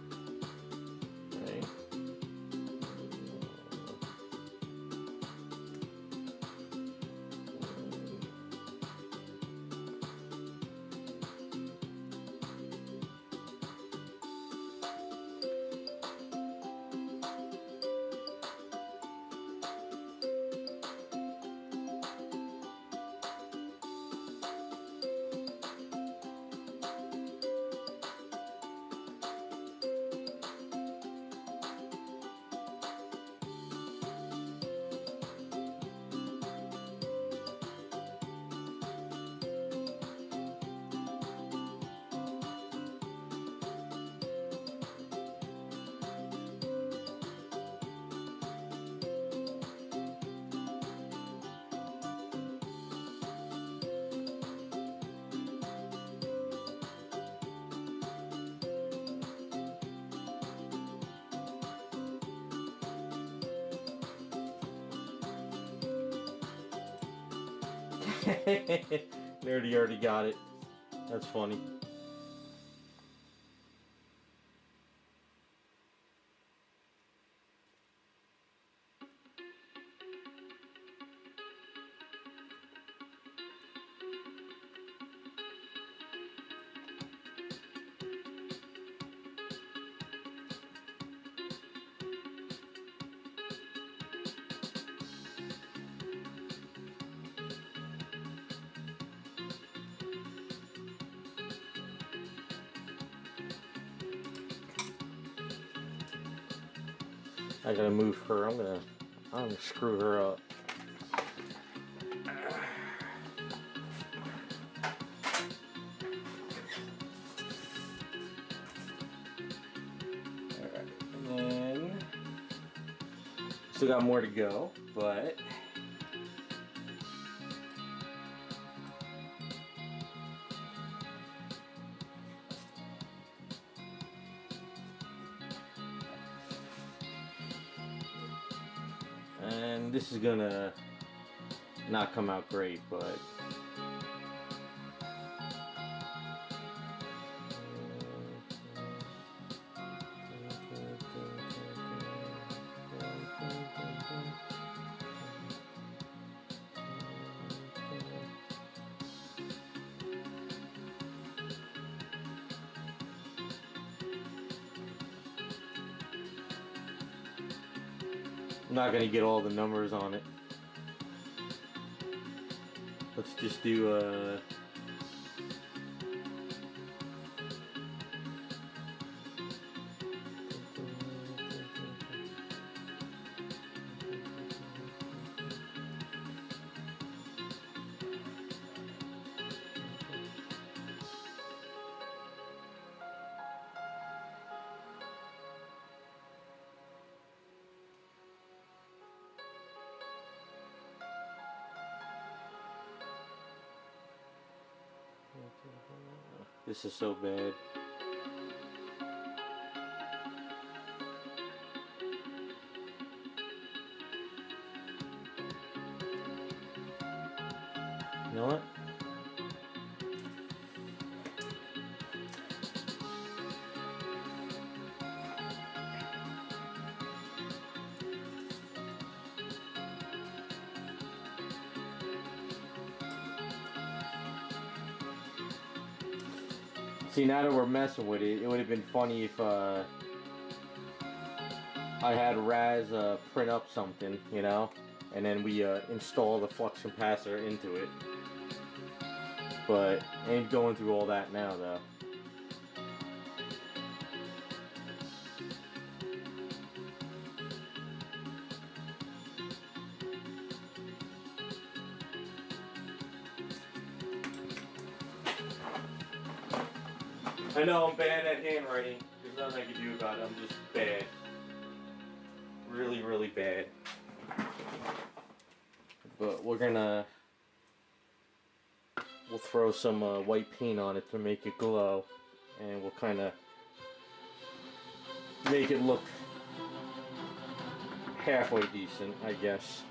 Okay. Nerdy already got it. That's funny. I gotta move her. I'm gonna screw her up. Alright, and then still got more to go, but and this is gonna not come out great, but I'm not gonna get all the numbers on it. Let's just do this is so bad. You know what? See, now that we're messing with it, it would have been funny if I had Raz print up something, you know, and then we install the flux capacitor into it. But ain't going through all that now, though. I know I'm bad at handwriting. There's nothing I can do about it. I'm just bad. Really, really bad. But we'll throw some white paint on it to make it glow, and we'll kind of make it look halfway decent, I guess.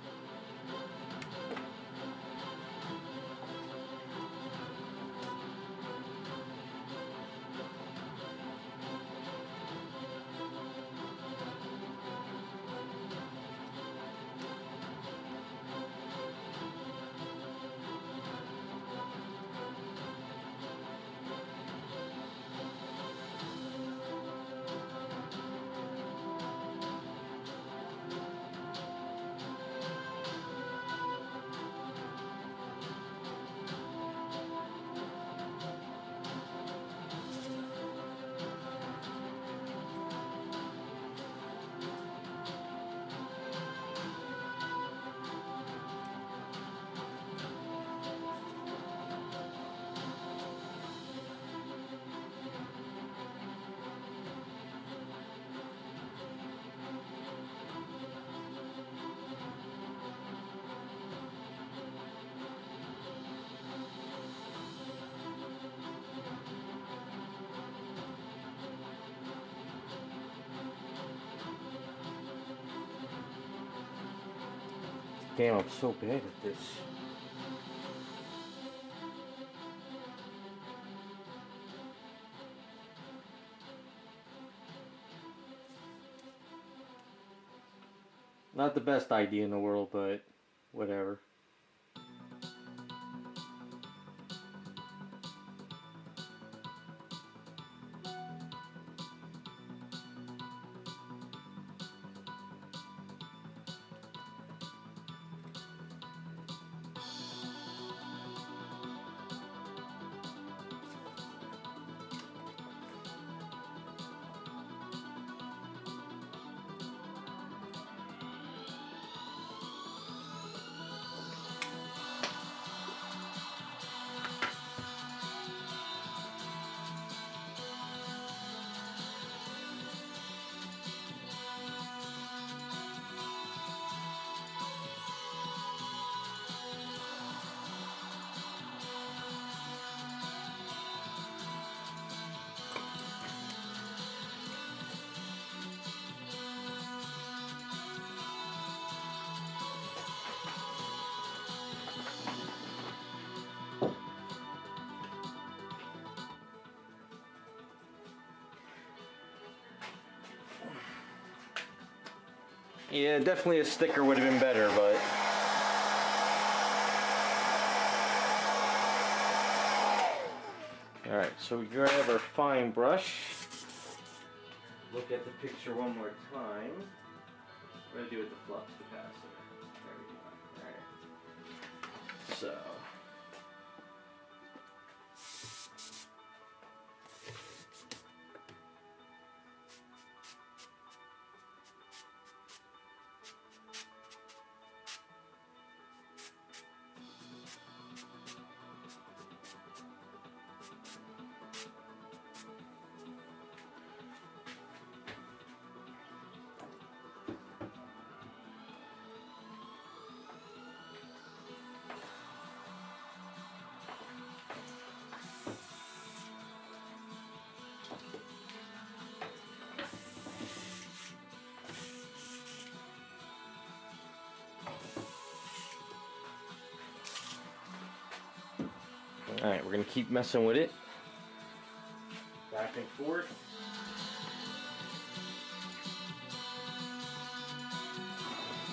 Damn, I'm so bad at this. Not the best idea in the world, but whatever. Yeah, definitely a sticker would have been better, but... Alright, so we grab our fine brush. Look at the picture one more time. What do I do with the flux capacitor? There we go. Alright. So... Alright, we're going to keep messing with it. Back and forth.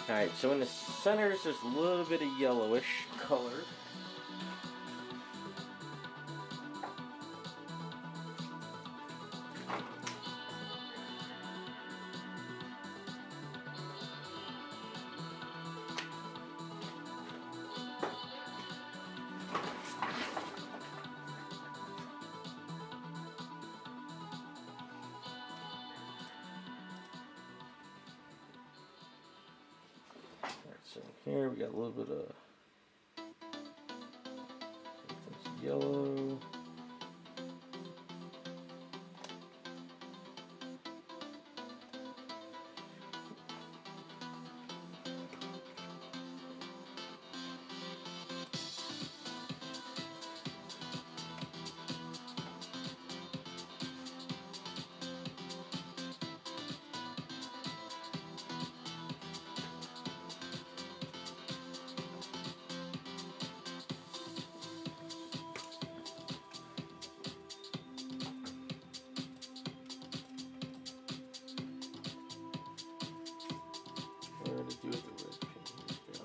Alright, so in the centers there's a little bit of yellowish color. So here we got a little bit of yellow. Where to do with the red pin? Here we go.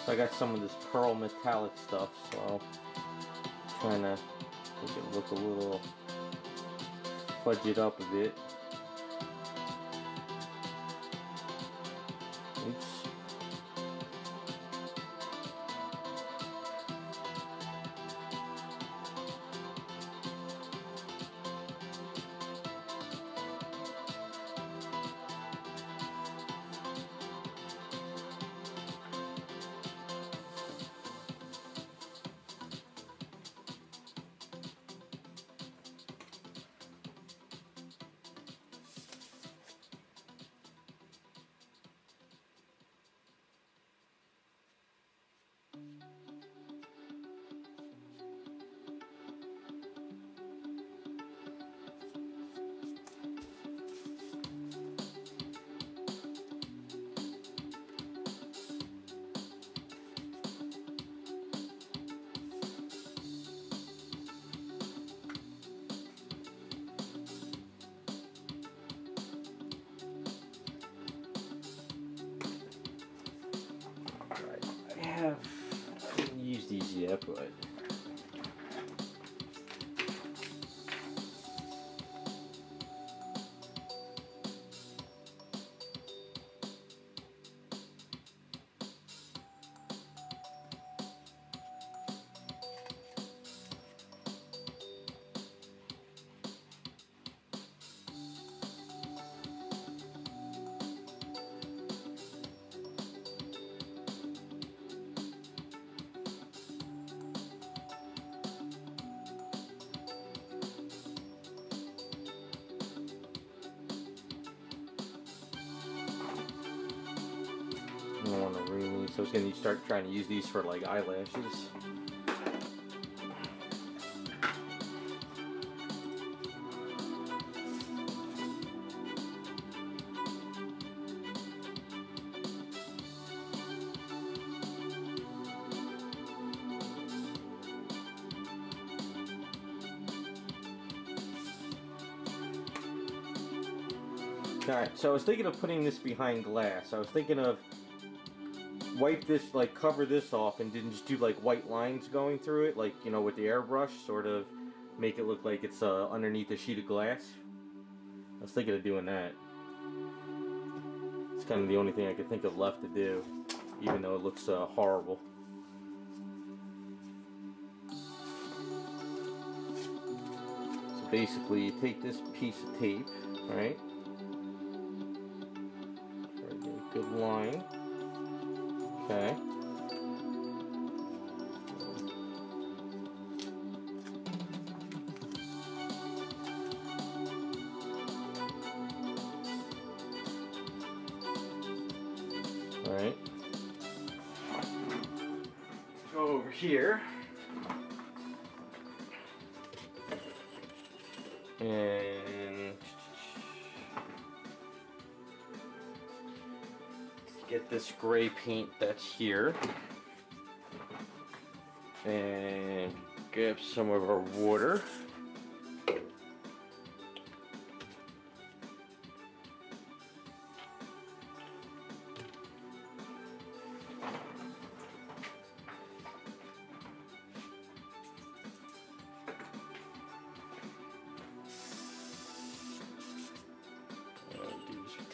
So I got some of this pearl metallic stuff, so I'm trying to make it look a little, fudge it up a bit. Oops. I haven't used these yet, but I don't want to ruin these, so I was going to start trying to use these for like eyelashes. Alright, so I was thinking of putting this behind glass. I was thinking of wipe this, like cover this off and then just do like white lines going through it, like, you know, with the airbrush, sort of make it look like it's underneath a sheet of glass. I was thinking of doing that. It's kind of the only thing I could think of left to do, even though it looks horrible. So basically, you take this piece of tape, right? Try to get a good line. Okay. Alright. Go over here. And get this gray paint that's here. And grab some of our water.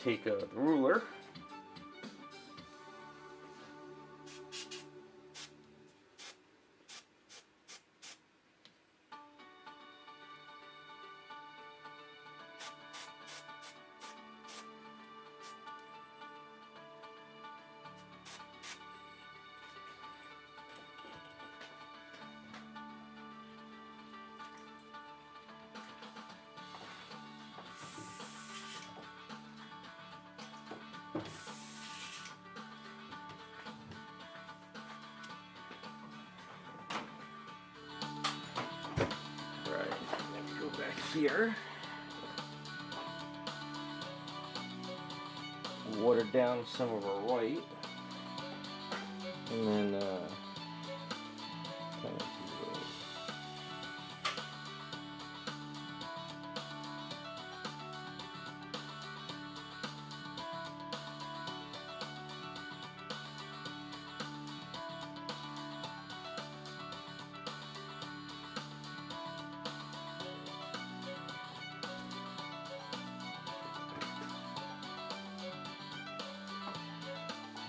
Take a ruler. Here, water down some of our white, and then kind of do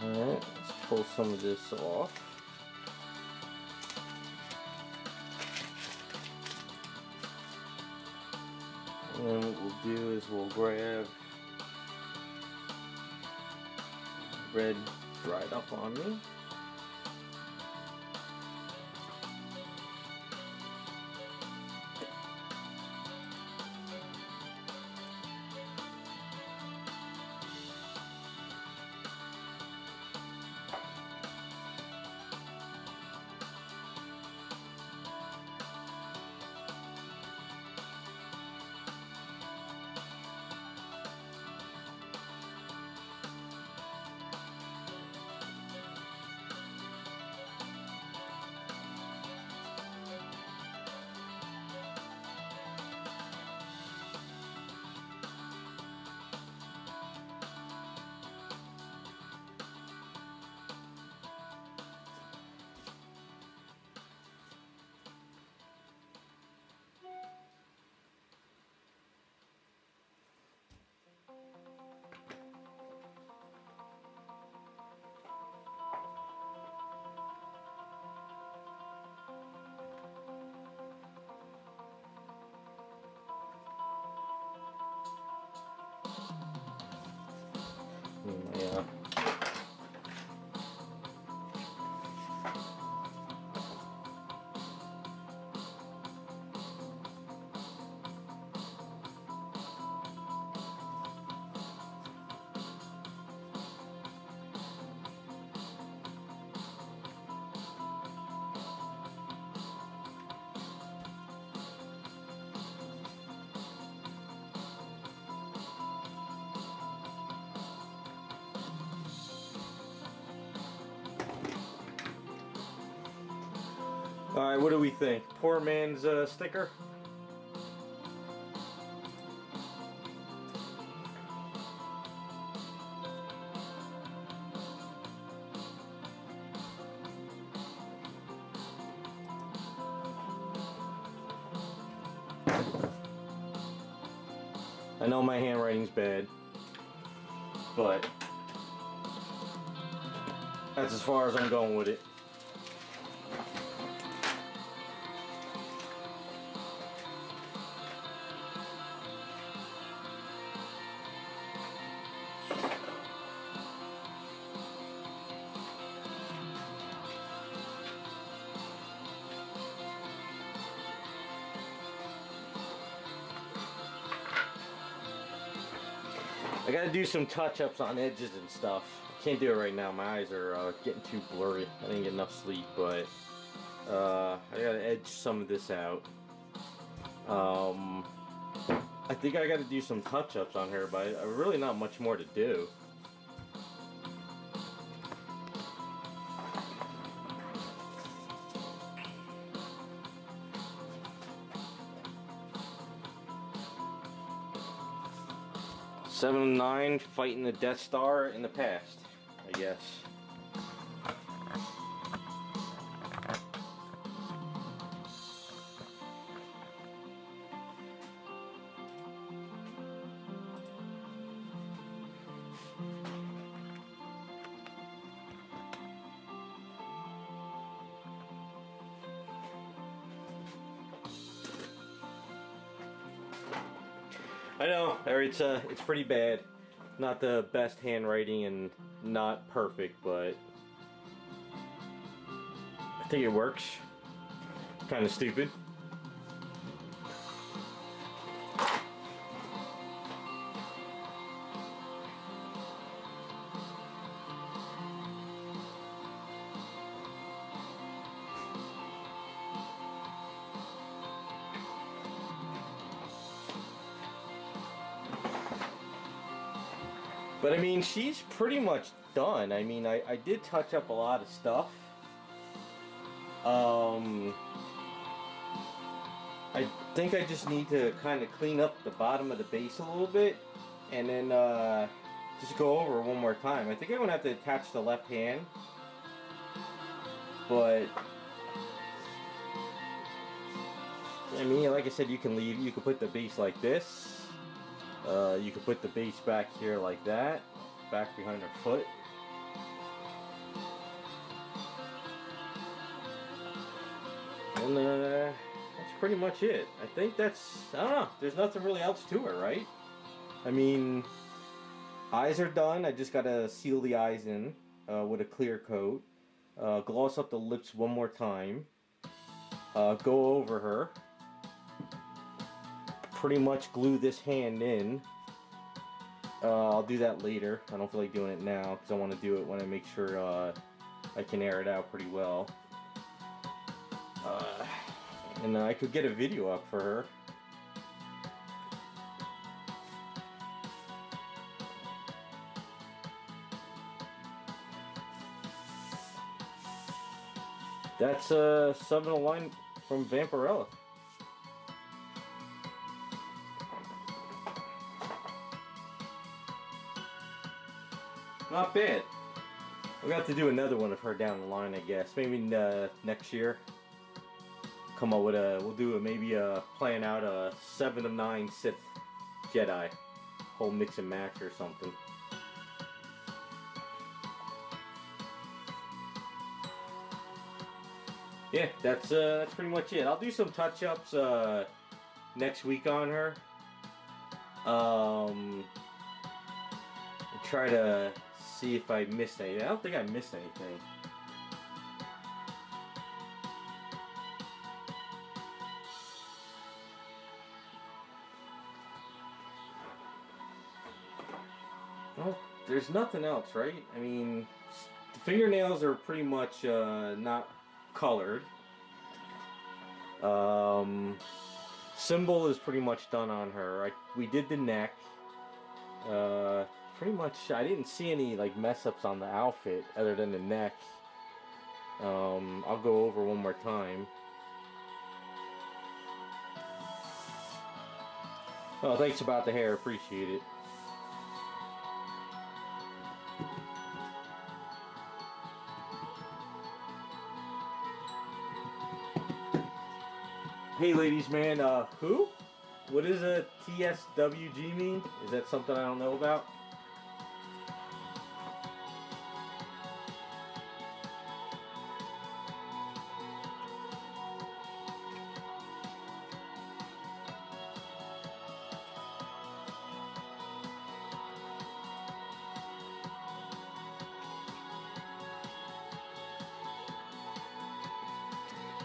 Alright, let's pull some of this off. And then what we'll do is we'll grab red dried up on me. Yeah. Alright, what do we think? Poor man's sticker? I know my handwriting's bad, but that's as far as I'm going with it. I gotta do some touch-ups on edges and stuff. I can't do it right now. My eyes are getting too blurry. I didn't get enough sleep, but I gotta edge some of this out. I think I gotta do some touch-ups on her, but really not much more to do. Seven and 9 fighting the Death Star in the past, I guess. I know, it's pretty bad. Not the best handwriting and not perfect, but I think it works. Kind of stupid. But I mean, she's pretty much done. I mean, I did touch up a lot of stuff. I think I just need to kind of clean up the bottom of the base a little bit, and then just go over one more time. I think I'm gonna have to attach the left hand, but I mean, like I said, you can put the base like this. You can put the base back here like that, back behind her foot. And that's pretty much it. I think that's, I don't know, there's nothing really else to her, right? I mean, eyes are done. I just gotta seal the eyes in with a clear coat. Gloss up the lips one more time. Go over her. Pretty much glue this hand in. I'll do that later. I don't feel like doing it now because I want to do it when I make sure I can air it out pretty well. And I could get a video up for her. That's subbing a line from Vampirella. Not bad. We'll have to do another one of her down the line, I guess. Maybe next year. Come up with maybe plan out a 7 of 9 Sith Jedi. Whole mix and match or something. Yeah, that's pretty much it. I'll do some touch-ups next week on her. Try to see if I missed anything. I don't think I missed anything. Well, there's nothing else, right? I mean, the fingernails are pretty much not colored. Symbol is pretty much done on her. We did the neck. Pretty much, I didn't see any like mess ups on the outfit other than the neck. I'll go over one more time. Oh, thanks about the hair. Appreciate it. Hey, ladies, man. Who? What does a TSWG mean? Is that something I don't know about?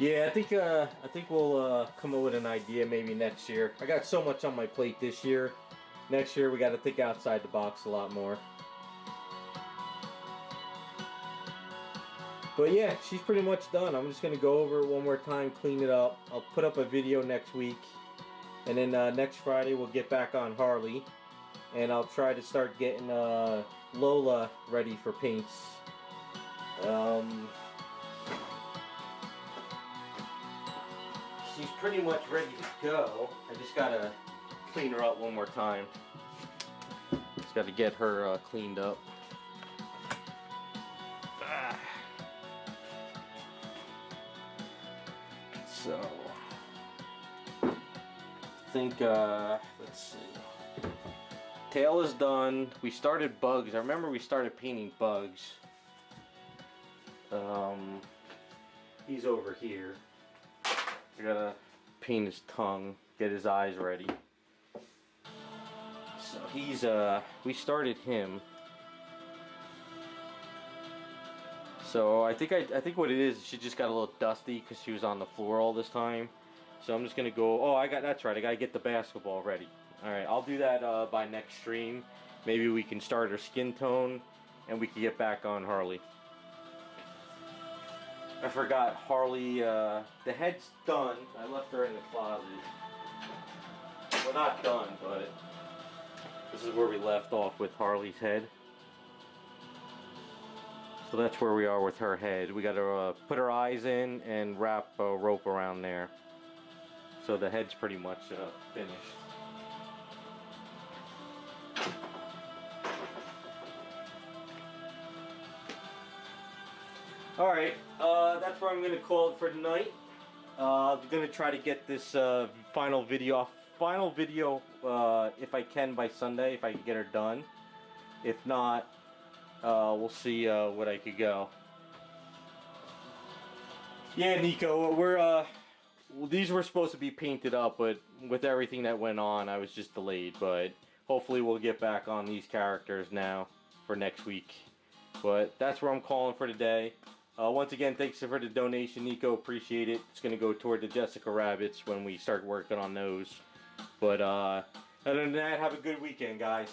Yeah, I think we'll come up with an idea maybe next year. I got so much on my plate this year. Next year we got to think outside the box a lot more. But yeah, she's pretty much done. I'm just gonna go over it one more time, clean it up. I'll put up a video next week, and then next Friday we'll get back on Harley, and I'll try to start getting Lola ready for paints. She's pretty much ready to go. I just gotta clean her up one more time. Just gotta get her cleaned up. So, I think, let's see. Tail is done. We started bugs. I remember we started painting bugs. He's over here. I gotta paint his tongue, get his eyes ready. So he's, we started him. So I think what it is, she just got a little dusty because she was on the floor all this time. So I'm just gonna go. Oh, that's right. I gotta get the basketball ready. All right, I'll do that by next stream. Maybe we can start her skin tone, and we can get back on Harley. I forgot Harley. The head's done. I left her in the closet. Well, not done, but this is where we left off with Harley's head. So that's where we are with her head. We got to put her eyes in and wrap a rope around there. So the head's pretty much finished. Alright, that's where I'm going to call it for tonight. I'm going to try to get this final video if I can by Sunday, if I can get her done. If not, we'll see what I could go. Yeah, Nico, these were supposed to be painted up, but with everything that went on, I was just delayed. But hopefully we'll get back on these characters now for next week. But that's where I'm calling for today. Once again, thanks for the donation, Nico. Appreciate it. It's going to go toward the Jessica Rabbits when we start working on those. But other than that, have a good weekend, guys.